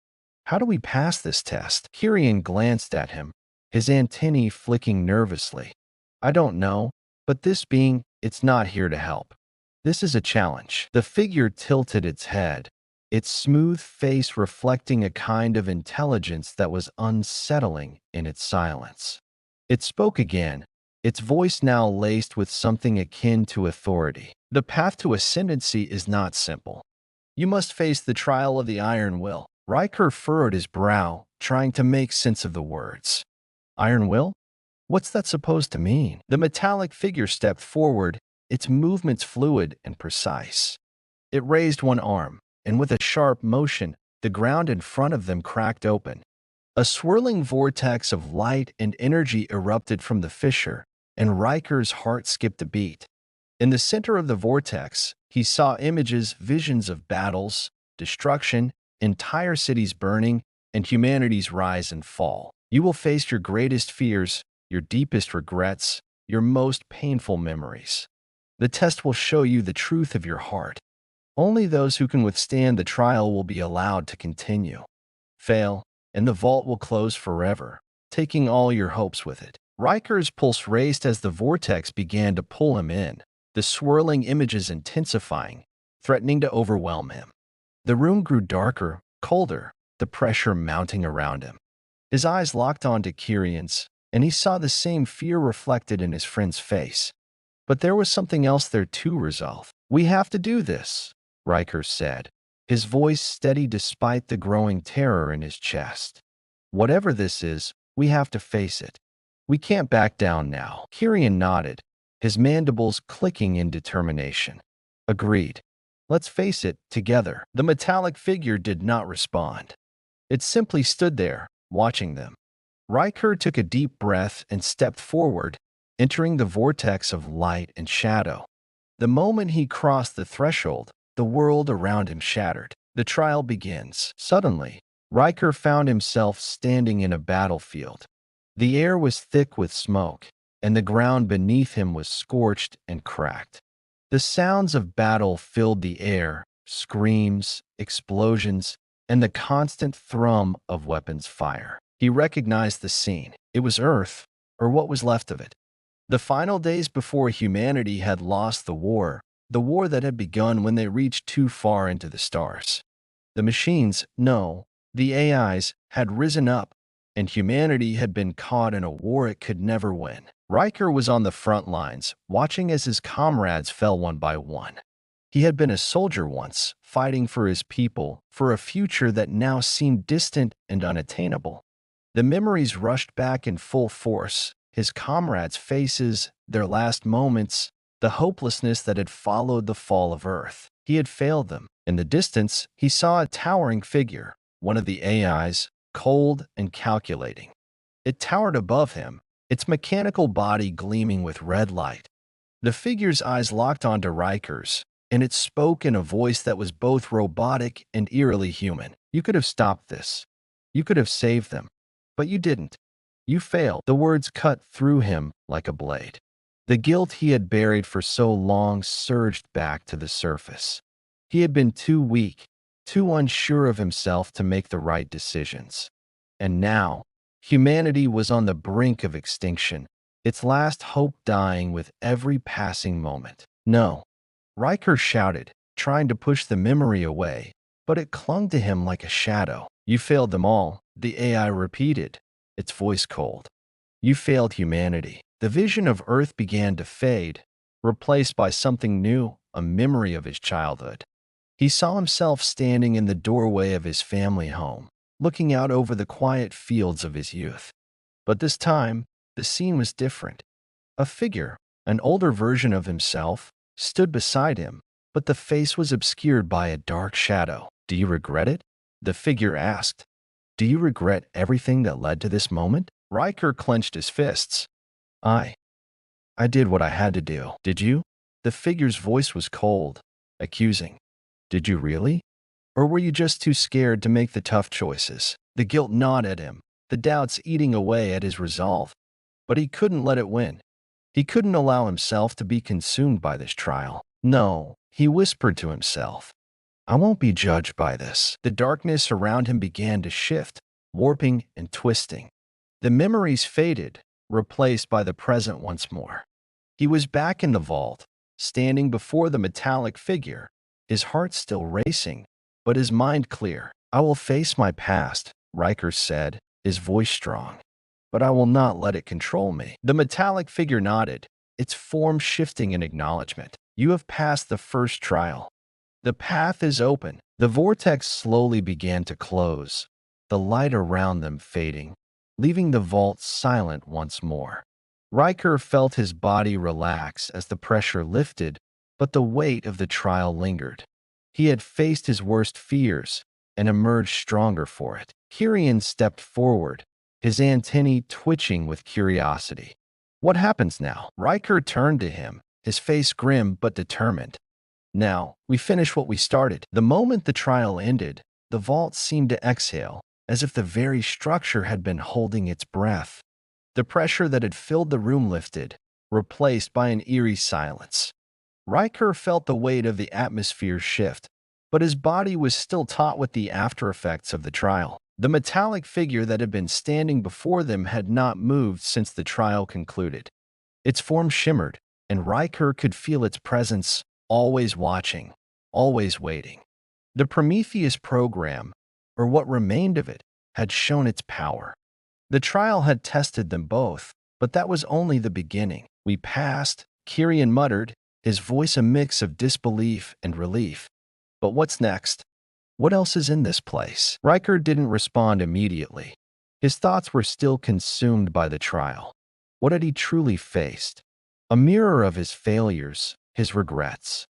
How do we pass this test? Kirian glanced at him, his antennae flicking nervously. I don't know, but this being, it's not here to help. This is a challenge. The figure tilted its head, its smooth face reflecting a kind of intelligence that was unsettling in its silence. It spoke again, its voice now laced with something akin to authority. The path to ascendancy is not simple. You must face the trial of the iron will. Riker furrowed his brow, trying to make sense of the words. Iron will? What's that supposed to mean? The metallic figure stepped forward, its movements fluid and precise. It raised one arm, and with a sharp motion, the ground in front of them cracked open. A swirling vortex of light and energy erupted from the fissure, and Riker's heart skipped a beat. In the center of the vortex, he saw images, visions of battles, destruction, entire cities burning, and humanity's rise and fall. You will face your greatest fears, your deepest regrets, your most painful memories. The test will show you the truth of your heart. Only those who can withstand the trial will be allowed to continue. Fail, and the vault will close forever, taking all your hopes with it. Riker's pulse raced as the vortex began to pull him in, the swirling images intensifying, threatening to overwhelm him. The room grew darker, colder, the pressure mounting around him. His eyes locked onto Kirian's, and he saw the same fear reflected in his friend's face. But there was something else there too, Resolve. "We have to do this," Riker said, his voice steady despite the growing terror in his chest. "Whatever this is, we have to face it. We can't back down now." Kirian nodded, his mandibles clicking in determination. "Agreed. Let's face it, together." The metallic figure did not respond. It simply stood there, watching them. Riker took a deep breath and stepped forward, entering the vortex of light and shadow. The moment he crossed the threshold, the world around him shattered. The trial begins. Suddenly, Riker found himself standing in a battlefield. The air was thick with smoke, and the ground beneath him was scorched and cracked. The sounds of battle filled the air, screams, explosions, and the constant thrum of weapons fire. He recognized the scene. It was Earth, or what was left of it. The final days before humanity had lost the war that had begun when they reached too far into the stars. The machines, no, the AIs, had risen up, and humanity had been caught in a war it could never win. Riker was on the front lines, watching as his comrades fell one by one. He had been a soldier once, fighting for his people, for a future that now seemed distant and unattainable. The memories rushed back in full force, his comrades' faces, their last moments, the hopelessness that had followed the fall of Earth. He had failed them. In the distance, he saw a towering figure, one of the AIs, cold and calculating. It towered above him, its mechanical body gleaming with red light. The figure's eyes locked onto Riker's, and it spoke in a voice that was both robotic and eerily human. "You could have stopped this. You could have saved them. But you didn't. You failed." The words cut through him like a blade. The guilt he had buried for so long surged back to the surface. He had been too weak, too unsure of himself to make the right decisions. And now, humanity was on the brink of extinction, its last hope dying with every passing moment. "No," Riker shouted, trying to push the memory away, but it clung to him like a shadow. "You failed them all," the AI repeated, its voice cold. "You failed humanity." The vision of Earth began to fade, replaced by something new, a memory of his childhood. He saw himself standing in the doorway of his family home, looking out over the quiet fields of his youth. But this time, the scene was different. A figure, an older version of himself, stood beside him, but the face was obscured by a dark shadow. "Do you regret it?" the figure asked. "Do you regret everything that led to this moment?" Riker clenched his fists. I did what I had to do." "Did you?" The figure's voice was cold, accusing. "Did you really? Or were you just too scared to make the tough choices?" The guilt gnawed at him, the doubts eating away at his resolve. But he couldn't let it win. He couldn't allow himself to be consumed by this trial. "No," he whispered to himself. "I won't be judged by this." The darkness around him began to shift, warping and twisting. The memories faded, replaced by the present once more. He was back in the vault, standing before the metallic figure, his heart still racing, but his mind clear. "I will face my past," Riker said, his voice strong. "But I will not let it control me." The metallic figure nodded, its form shifting in acknowledgement. "You have passed the first trial. The path is open." The vortex slowly began to close, the light around them fading, leaving the vault silent once more. Riker felt his body relax as the pressure lifted, but the weight of the trial lingered. He had faced his worst fears and emerged stronger for it. Kirian stepped forward, his antennae twitching with curiosity. "What happens now?" Riker turned to him, his face grim but determined. Now, we finish what we started. The moment the trial ended, the vault seemed to exhale, as if the very structure had been holding its breath. The pressure that had filled the room lifted, replaced by an eerie silence. Riker felt the weight of the atmosphere shift, but his body was still taut with the after-effects of the trial. The metallic figure that had been standing before them had not moved since the trial concluded. Its form shimmered, and Riker could feel its presence, always watching, always waiting. The Prometheus program, or what remained of it, had shown its power. The trial had tested them both, but that was only the beginning. "We passed," Kirian muttered, his voice a mix of disbelief and relief. "But what's next? What else is in this place?" Riker didn't respond immediately. His thoughts were still consumed by the trial. What had he truly faced? A mirror of his failures, his regrets.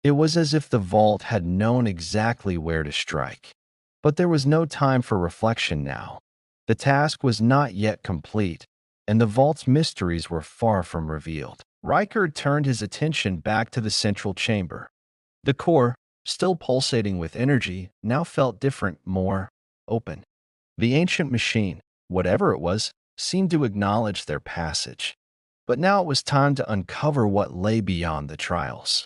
It was as if the vault had known exactly where to strike. But there was no time for reflection now. The task was not yet complete, and the vault's mysteries were far from revealed. Riker turned his attention back to the central chamber. The core, still pulsating with energy, now felt different, more open. The ancient machine, whatever it was, seemed to acknowledge their passage. But now it was time to uncover what lay beyond the trials.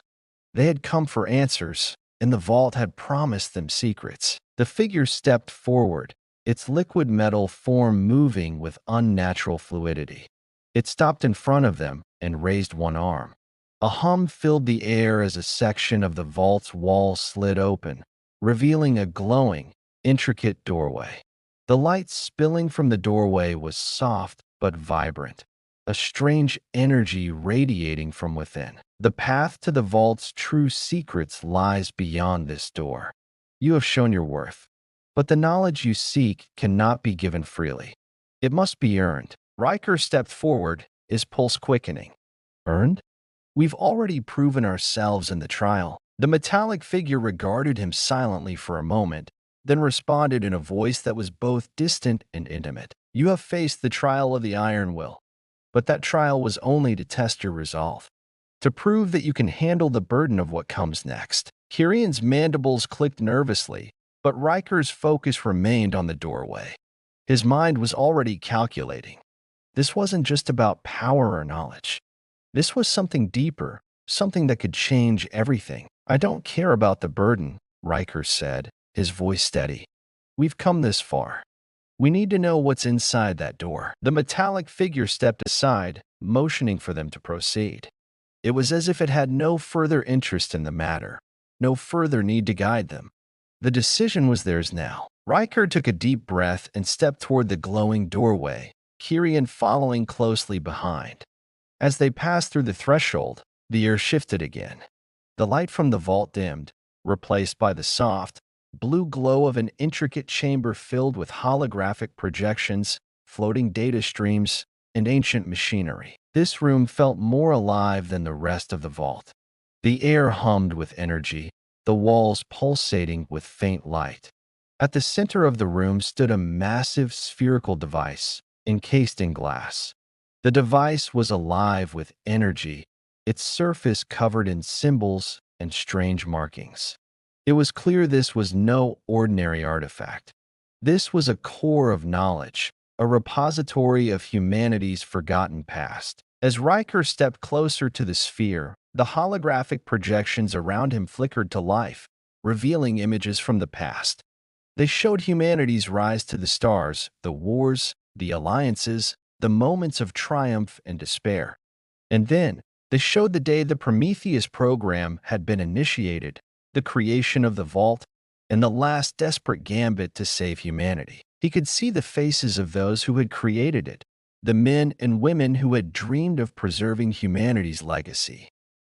They had come for answers, and the vault had promised them secrets. The figure stepped forward, its liquid metal form moving with unnatural fluidity. It stopped in front of them and raised one arm. A hum filled the air as a section of the vault's wall slid open, revealing a glowing, intricate doorway. The light spilling from the doorway was soft but vibrant, a strange energy radiating from within. "The path to the vault's true secrets lies beyond this door. You have shown your worth, but the knowledge you seek cannot be given freely. It must be earned." Riker stepped forward, his pulse quickening. "Earned? We've already proven ourselves in the trial." The metallic figure regarded him silently for a moment, then responded in a voice that was both distant and intimate. "You have faced the trial of the Iron Will, but that trial was only to test your resolve, to prove that you can handle the burden of what comes next." Kirian's mandibles clicked nervously, but Riker's focus remained on the doorway. His mind was already calculating. This wasn't just about power or knowledge. This was something deeper, something that could change everything. "I don't care about the burden," Riker said, his voice steady. "We've come this far. We need to know what's inside that door." The metallic figure stepped aside, motioning for them to proceed. It was as if it had no further interest in the matter, no further need to guide them. The decision was theirs now. Riker took a deep breath and stepped toward the glowing doorway, Kirian following closely behind. As they passed through the threshold, the air shifted again. The light from the vault dimmed, replaced by the soft, blue glow of an intricate chamber filled with holographic projections, floating data streams, and ancient machinery. This room felt more alive than the rest of the vault. The air hummed with energy, the walls pulsating with faint light. At the center of the room stood a massive spherical device, encased in glass. The device was alive with energy, its surface covered in symbols and strange markings. It was clear this was no ordinary artifact. This was a core of knowledge, a repository of humanity's forgotten past. As Riker stepped closer to the sphere, the holographic projections around him flickered to life, revealing images from the past. They showed humanity's rise to the stars, the wars, the alliances, the moments of triumph and despair. And then, they showed the day the Prometheus program had been initiated, the creation of the vault, and the last desperate gambit to save humanity. He could see the faces of those who had created it, the men and women who had dreamed of preserving humanity's legacy.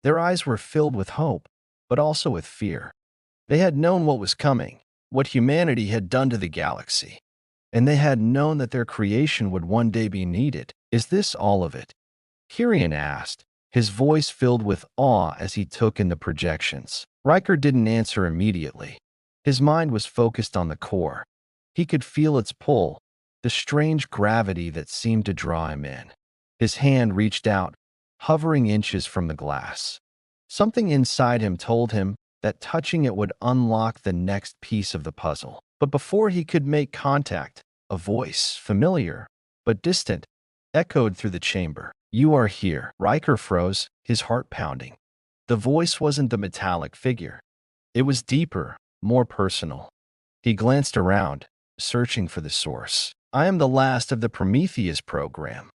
Their eyes were filled with hope, but also with fear. They had known what was coming, what humanity had done to the galaxy. And they had known that their creation would one day be needed. "Is this all of it?" Kirian asked, his voice filled with awe as he took in the projections. Riker didn't answer immediately. His mind was focused on the core. He could feel its pull, the strange gravity that seemed to draw him in. His hand reached out, hovering inches from the glass. Something inside him told him that touching it would unlock the next piece of the puzzle. But before he could make contact, a voice, familiar but distant, echoed through the chamber. "You are here." Riker froze, his heart pounding. The voice wasn't the metallic figure. It was deeper, more personal. He glanced around, searching for the source. "I am the last of the Prometheus program.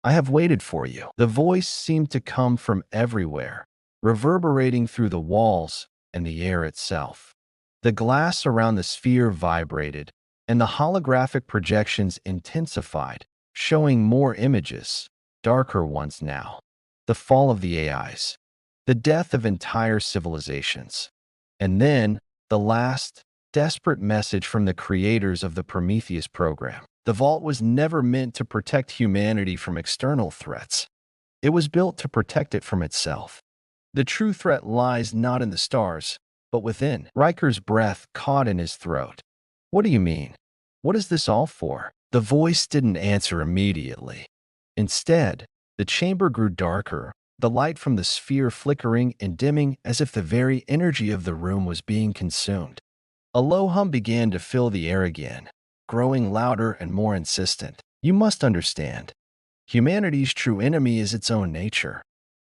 I have waited for you." The voice seemed to come from everywhere, reverberating through the walls and the air itself. The glass around the sphere vibrated, and the holographic projections intensified, showing more images, darker ones now. The fall of the AIs, the death of entire civilizations, and then the last, desperate message from the creators of the Prometheus program. The vault was never meant to protect humanity from external threats. It was built to protect it from itself. The true threat lies not in the stars, but within. Riker's breath caught in his throat. "What do you mean? What is this all for?" The voice didn't answer immediately. Instead, the chamber grew darker, the light from the sphere flickering and dimming as if the very energy of the room was being consumed. A low hum began to fill the air again, growing louder and more insistent. "You must understand. Humanity's true enemy is its own nature.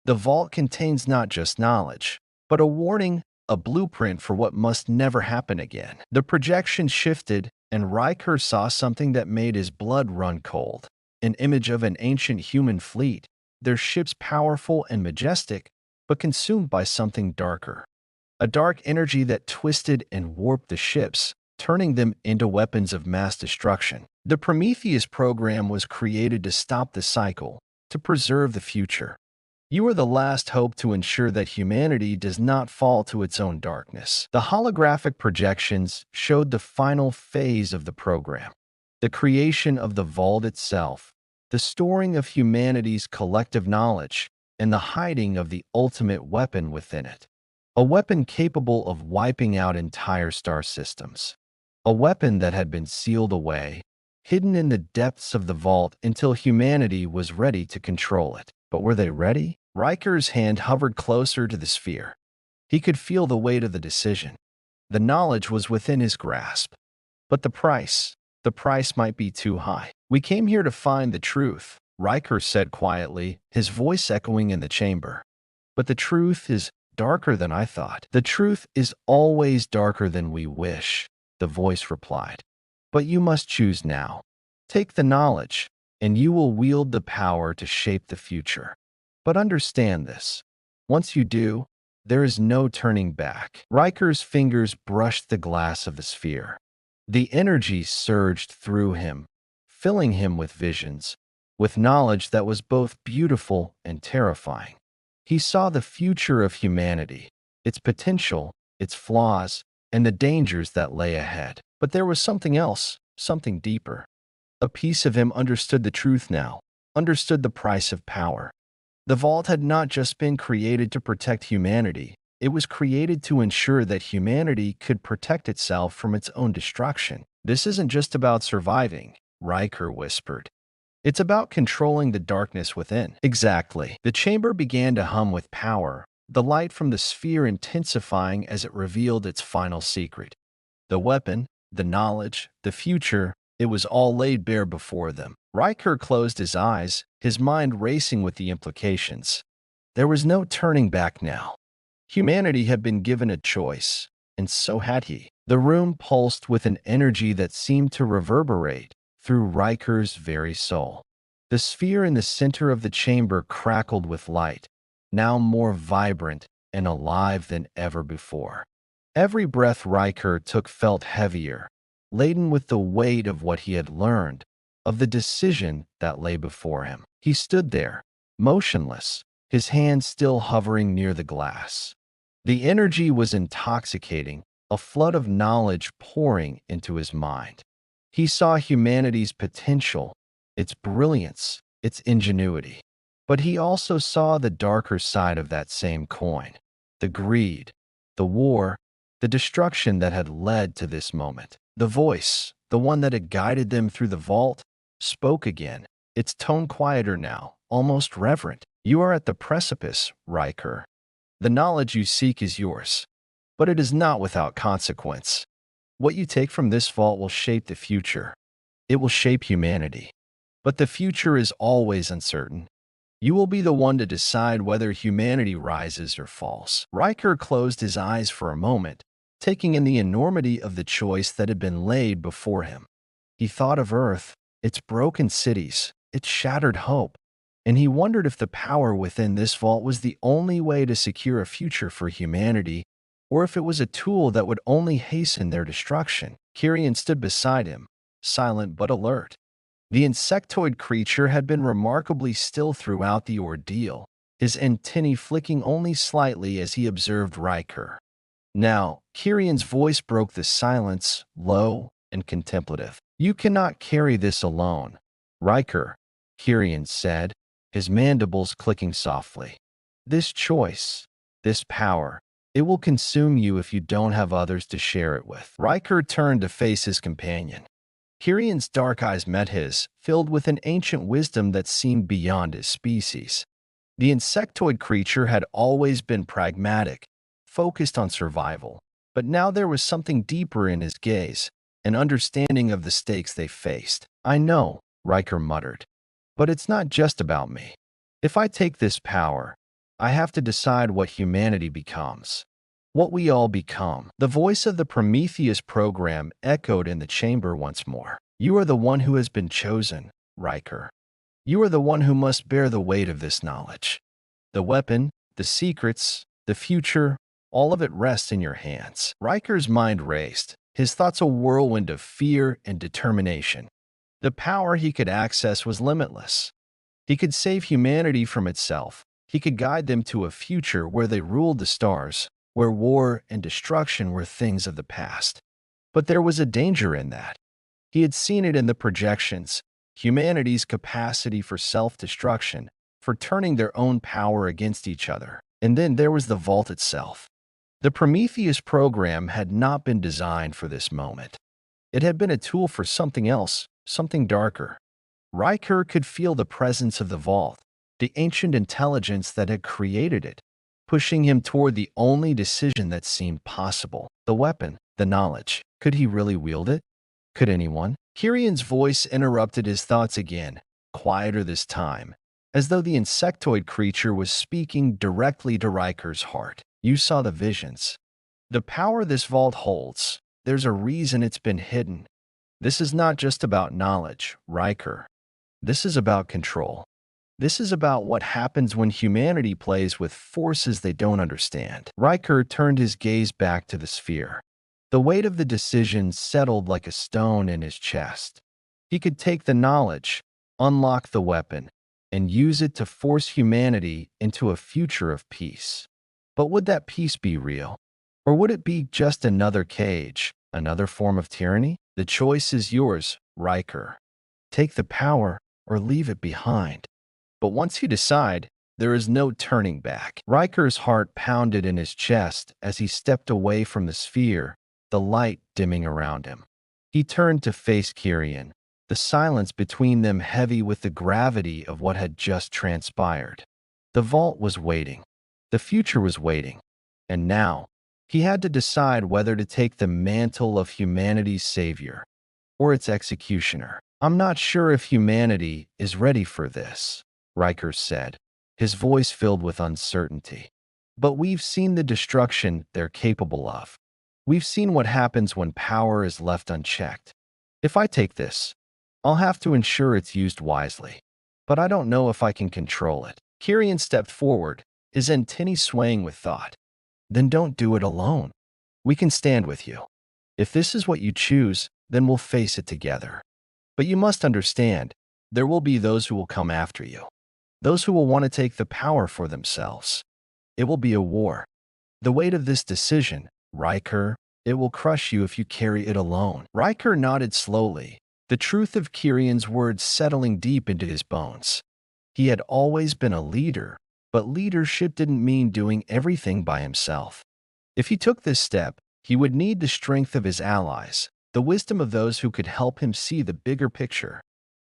The vault contains not just knowledge, but a warning, a blueprint for what must never happen again." The projection shifted, and Riker saw something that made his blood run cold. An image of an ancient human fleet, their ships powerful and majestic, but consumed by something darker. A dark energy that twisted and warped the ships, turning them into weapons of mass destruction. The Prometheus program was created to stop the cycle, to preserve the future. You are the last hope to ensure that humanity does not fall to its own darkness. The holographic projections showed the final phase of the program, the creation of the vault itself, the storing of humanity's collective knowledge, and the hiding of the ultimate weapon within it. A weapon capable of wiping out entire star systems. A weapon that had been sealed away, hidden in the depths of the vault until humanity was ready to control it. But were they ready? Riker's hand hovered closer to the sphere. He could feel the weight of the decision. The knowledge was within his grasp. But the price might be too high. "We came here to find the truth," Riker said quietly, his voice echoing in the chamber. "But the truth is darker than I thought." "The truth is always darker than we wish," the voice replied. "But you must choose now. Take the knowledge, and you will wield the power to shape the future. But understand this. Once you do, there is no turning back." Riker's fingers brushed the glass of the sphere. The energy surged through him, filling him with visions, with knowledge that was both beautiful and terrifying. He saw the future of humanity, its potential, its flaws, and the dangers that lay ahead. But there was something else, something deeper. A piece of him understood the truth now, understood the price of power. The vault had not just been created to protect humanity, it was created to ensure that humanity could protect itself from its own destruction. "This isn't just about surviving," Riker whispered. "It's about controlling the darkness within." "Exactly." The chamber began to hum with power, the light from the sphere intensifying as it revealed its final secret. The weapon, the knowledge, the future, it was all laid bare before them. Riker closed his eyes, his mind racing with the implications. There was no turning back now. Humanity had been given a choice, and so had he. The room pulsed with an energy that seemed to reverberate through Riker's very soul. The sphere in the center of the chamber crackled with light, now more vibrant and alive than ever before. Every breath Riker took felt heavier, laden with the weight of what he had learned, of the decision that lay before him. He stood there, motionless, his hand still hovering near the glass. The energy was intoxicating, a flood of knowledge pouring into his mind. He saw humanity's potential, its brilliance, its ingenuity. But he also saw the darker side of that same coin, the greed, the war, the destruction that had led to this moment. The voice, the one that had guided them through the vault, spoke again, its tone quieter now, almost reverent. "You are at the precipice, Riker. The knowledge you seek is yours, but it is not without consequence. What you take from this vault will shape the future. It will shape humanity. But the future is always uncertain. You will be the one to decide whether humanity rises or falls. Riker closed his eyes for a moment, taking in the enormity of the choice that had been laid before him. He thought of Earth, its broken cities, its shattered hope, and he wondered if the power within this vault was the only way to secure a future for humanity, or if it was a tool that would only hasten their destruction. Kyrian stood beside him, silent but alert. The insectoid creature had been remarkably still throughout the ordeal, his antennae flicking only slightly as he observed Riker. Now, Kyrian's voice broke the silence, low and contemplative. "You cannot carry this alone, Riker," Kyrian said, his mandibles clicking softly. "This choice, this power, it will consume you if you don't have others to share it with." Riker turned to face his companion. Kyrian's dark eyes met his, filled with an ancient wisdom that seemed beyond his species. The insectoid creature had always been pragmatic, focused on survival, but now there was something deeper in his gaze, an understanding of the stakes they faced. "I know," Riker muttered, "but it's not just about me. If I take this power, I have to decide what humanity becomes. What we all become." The voice of the Prometheus program echoed in the chamber once more. "You are the one who has been chosen, Riker. You are the one who must bear the weight of this knowledge. The weapon, the secrets, the future, all of it rests in your hands." Riker's mind raced, his thoughts a whirlwind of fear and determination. The power he could access was limitless. He could save humanity from itself. He could guide them to a future where they ruled the stars, where war and destruction were things of the past. But there was a danger in that. He had seen it in the projections, humanity's capacity for self-destruction, for turning their own power against each other. And then there was the vault itself. The Prometheus program had not been designed for this moment. It had been a tool for something else, something darker. Riker could feel the presence of the vault, the ancient intelligence that had created it, pushing him toward the only decision that seemed possible. The weapon, the knowledge. Could he really wield it? Could anyone? Kyrian's voice interrupted his thoughts again, quieter this time, as though the insectoid creature was speaking directly to Riker's heart. "You saw the visions. The power this vault holds, there's a reason it's been hidden. This is not just about knowledge, Riker. This is about control. This is about what happens when humanity plays with forces they don't understand." Riker turned his gaze back to the sphere. The weight of the decision settled like a stone in his chest. He could take the knowledge, unlock the weapon, and use it to force humanity into a future of peace. But would that peace be real? Or would it be just another cage, another form of tyranny? The choice is yours, Riker. Take the power or leave it behind. But once you decide, there is no turning back. Riker's heart pounded in his chest as he stepped away from the sphere, the light dimming around him. He turned to face Kyrian, the silence between them heavy with the gravity of what had just transpired. The vault was waiting. The future was waiting. And now, he had to decide whether to take the mantle of humanity's savior or its executioner. "I'm not sure if humanity is ready for this," Riker said, his voice filled with uncertainty. "But we've seen the destruction they're capable of. We've seen what happens when power is left unchecked. If I take this, I'll have to ensure it's used wisely. But I don't know if I can control it." Kyrian stepped forward, his antennae swaying with thought. "Then don't do it alone. We can stand with you. If this is what you choose, then we'll face it together. But you must understand, there will be those who will come after you. Those who will want to take the power for themselves. It will be a war. The weight of this decision, Riker, it will crush you if you carry it alone." Riker nodded slowly, the truth of Kyrian's words settling deep into his bones. He had always been a leader, but leadership didn't mean doing everything by himself. If he took this step, he would need the strength of his allies, the wisdom of those who could help him see the bigger picture.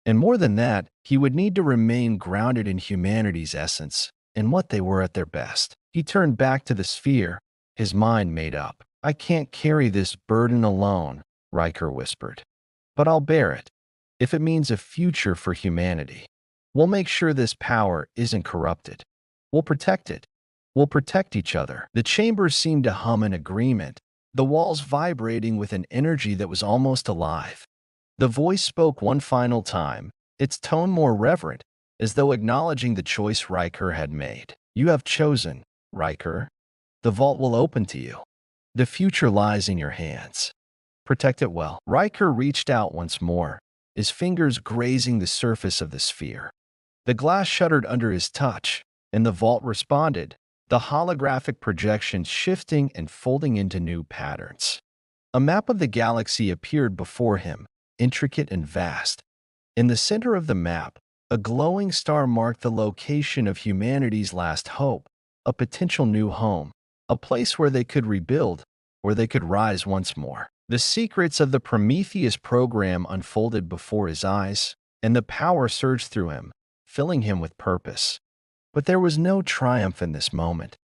And more than that, he would need to remain grounded in humanity's essence, and what they were at their best. He turned back to the sphere, his mind made up. "I can't carry this burden alone," Riker whispered. "But I'll bear it, if it means a future for humanity. We'll make sure this power isn't corrupted. We'll protect it. We'll protect each other." The chamber seemed to hum in agreement, the walls vibrating with an energy that was almost alive. The voice spoke one final time, its tone more reverent, as though acknowledging the choice Riker had made. "You have chosen, Riker. The vault will open to you. The future lies in your hands. Protect it well." Riker reached out once more, his fingers grazing the surface of the sphere. The glass shuddered under his touch, and the vault responded, the holographic projections shifting and folding into new patterns. A map of the galaxy appeared before him, intricate and vast. In the center of the map, a glowing star marked the location of humanity's last hope, a potential new home, a place where they could rebuild, where they could rise once more. The secrets of the Prometheus program unfolded before his eyes, and the power surged through him, filling him with purpose. But there was no triumph in this moment,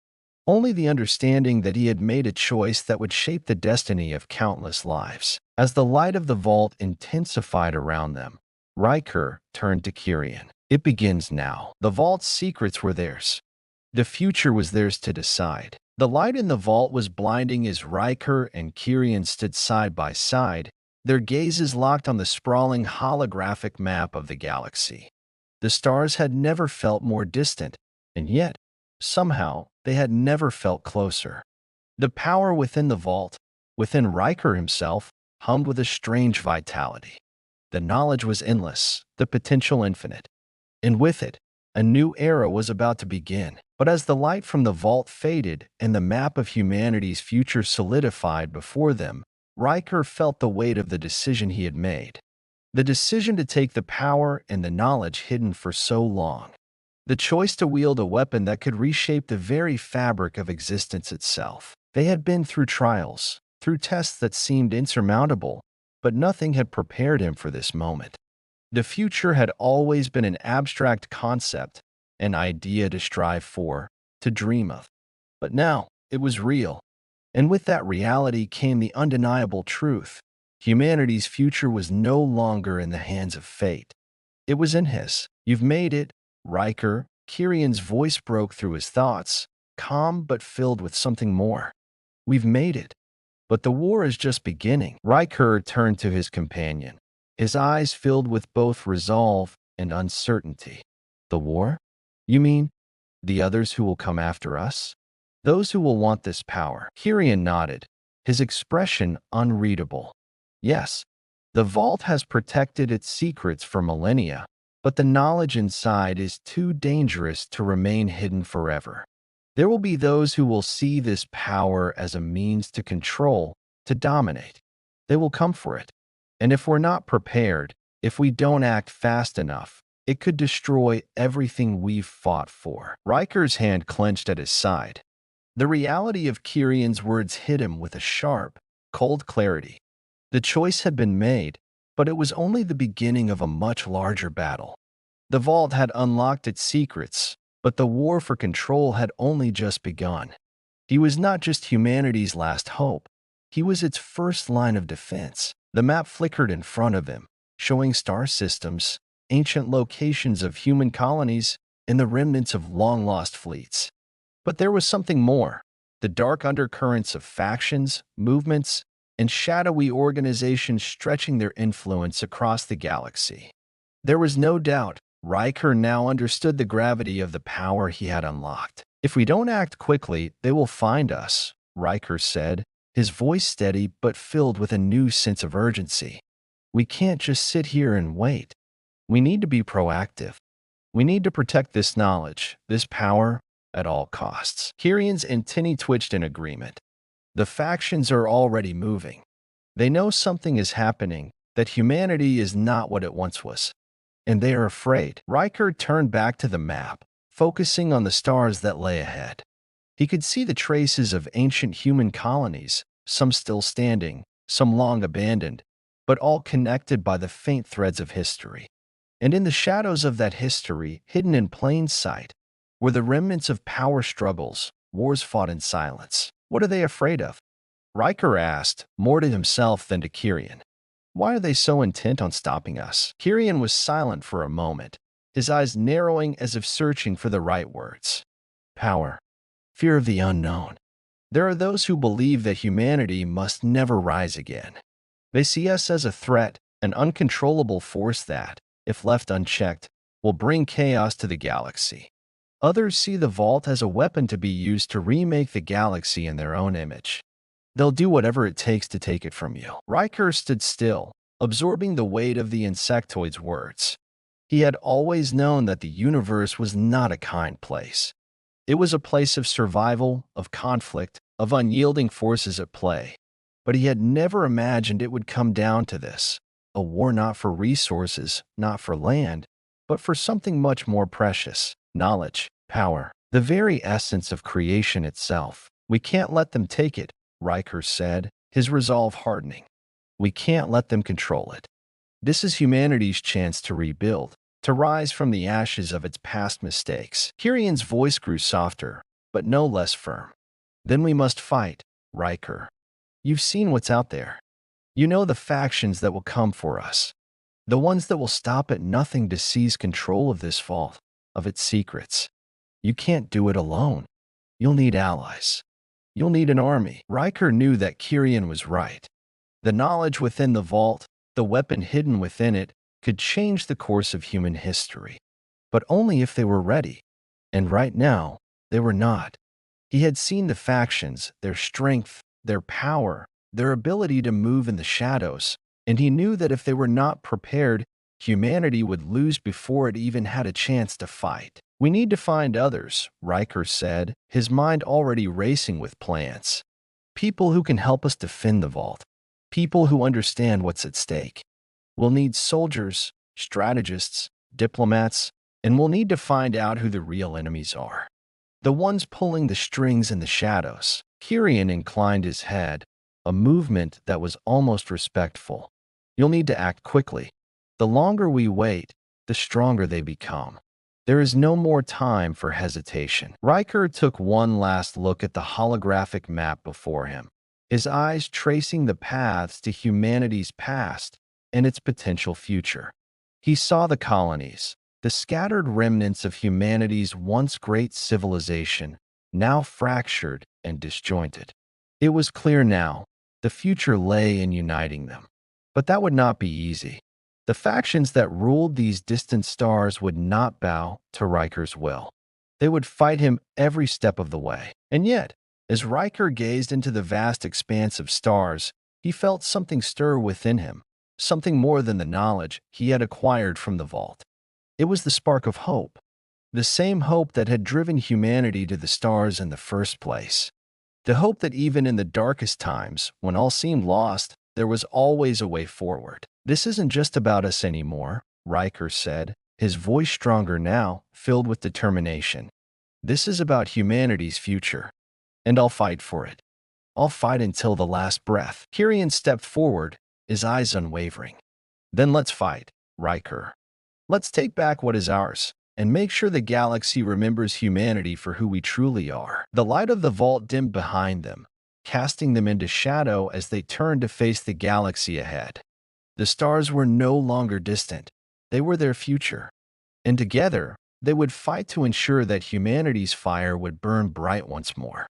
only the understanding that he had made a choice that would shape the destiny of countless lives. As the light of the vault intensified around them, Riker turned to Kirian. "It begins now." The vault's secrets were theirs. The future was theirs to decide. The light in the vault was blinding as Riker and Kirian stood side by side, their gazes locked on the sprawling holographic map of the galaxy. The stars had never felt more distant, and yet, somehow, they had never felt closer. The power within the vault, within Riker himself, hummed with a strange vitality. The knowledge was endless, the potential infinite. And with it, a new era was about to begin. But as the light from the vault faded and the map of humanity's future solidified before them, Riker felt the weight of the decision he had made. The decision to take the power and the knowledge hidden for so long. The choice to wield a weapon that could reshape the very fabric of existence itself. They had been through trials, through tests that seemed insurmountable, but nothing had prepared him for this moment. The future had always been an abstract concept, an idea to strive for, to dream of. But now, it was real. And with that reality came the undeniable truth. Humanity's future was no longer in the hands of fate. It was in his. "You've made it, Riker." Kirian's voice broke through his thoughts, calm but filled with something more. "We've made it. But the war is just beginning." Riker turned to his companion, his eyes filled with both resolve and uncertainty. "The war? You mean the others who will come after us? Those who will want this power?" Kirian nodded, his expression unreadable. "Yes, the vault has protected its secrets for millennia, but the knowledge inside is too dangerous to remain hidden forever. There will be those who will see this power as a means to control, to dominate. They will come for it. And if we're not prepared, if we don't act fast enough, it could destroy everything we've fought for." Riker's hand clenched at his side. The reality of Kirian's words hit him with a sharp, cold clarity. The choice had been made, but it was only the beginning of a much larger battle. The vault had unlocked its secrets, but the war for control had only just begun. He was not just humanity's last hope. He was its first line of defense. The map flickered in front of him, showing star systems, ancient locations of human colonies, and the remnants of long-lost fleets. But there was something more. The dark undercurrents of factions, movements, and shadowy organizations stretching their influence across the galaxy. There was no doubt Riker now understood the gravity of the power he had unlocked. "If we don't act quickly, they will find us," Riker said, his voice steady but filled with a new sense of urgency. "We can't just sit here and wait. We need to be proactive. We need to protect this knowledge, this power, at all costs." Kirian's antennae twitched in agreement. The factions are already moving. They know something is happening, that humanity is not what it once was. And they are afraid. Riker turned back to the map, focusing on the stars that lay ahead. He could see the traces of ancient human colonies, some still standing, some long abandoned, but all connected by the faint threads of history. And in the shadows of that history, hidden in plain sight, were the remnants of power struggles, wars fought in silence. What are they afraid of? Riker asked, more to himself than to Kirian. Why are they so intent on stopping us? Kirian was silent for a moment, his eyes narrowing as if searching for the right words. Power. Fear of the unknown. There are those who believe that humanity must never rise again. They see us as a threat, an uncontrollable force that, if left unchecked, will bring chaos to the galaxy. Others see the vault as a weapon to be used to remake the galaxy in their own image. They'll do whatever it takes to take it from you. Riker stood still, absorbing the weight of the insectoid's words. He had always known that the universe was not a kind place. It was a place of survival, of conflict, of unyielding forces at play. But he had never imagined it would come down to this, a war not for resources, not for land, but for something much more precious, knowledge, power, the very essence of creation itself. We can't let them take it, Riker said, his resolve hardening. We can't let them control it. This is humanity's chance to rebuild, to rise from the ashes of its past mistakes. Kirian's voice grew softer, but no less firm. Then we must fight, Riker. You've seen what's out there. You know the factions that will come for us. The ones that will stop at nothing to seize control of this vault, of its secrets. You can't do it alone. You'll need allies. You'll need an army. Riker knew that Kirian was right. The knowledge within the vault, the weapon hidden within it, could change the course of human history. But only if they were ready. And right now, they were not. He had seen the factions, their strength, their power, their ability to move in the shadows, and he knew that if they were not prepared, humanity would lose before it even had a chance to fight. We need to find others, Riker said, his mind already racing with plans. People who can help us defend the vault. People who understand what's at stake. We'll need soldiers, strategists, diplomats, and we'll need to find out who the real enemies are. The ones pulling the strings in the shadows. Kirian inclined his head, a movement that was almost respectful. You'll need to act quickly. The longer we wait, the stronger they become. There is no more time for hesitation. Riker took one last look at the holographic map before him, his eyes tracing the paths to humanity's past and its potential future. He saw the colonies, the scattered remnants of humanity's once great civilization, now fractured and disjointed. It was clear now, the future lay in uniting them. But that would not be easy. The factions that ruled these distant stars would not bow to Riker's will. They would fight him every step of the way. And yet, as Riker gazed into the vast expanse of stars, he felt something stir within him, something more than the knowledge he had acquired from the vault. It was the spark of hope, the same hope that had driven humanity to the stars in the first place. The hope that even in the darkest times, when all seemed lost, there was always a way forward. This isn't just about us anymore, Riker said, his voice stronger now, filled with determination. This is about humanity's future, and I'll fight for it. I'll fight until the last breath. Kirian stepped forward, his eyes unwavering. Then let's fight, Riker. Let's take back what is ours, and make sure the galaxy remembers humanity for who we truly are. The light of the vault dimmed behind them, casting them into shadow as they turned to face the galaxy ahead. The stars were no longer distant. They were their future. And together, they would fight to ensure that humanity's fire would burn bright once more.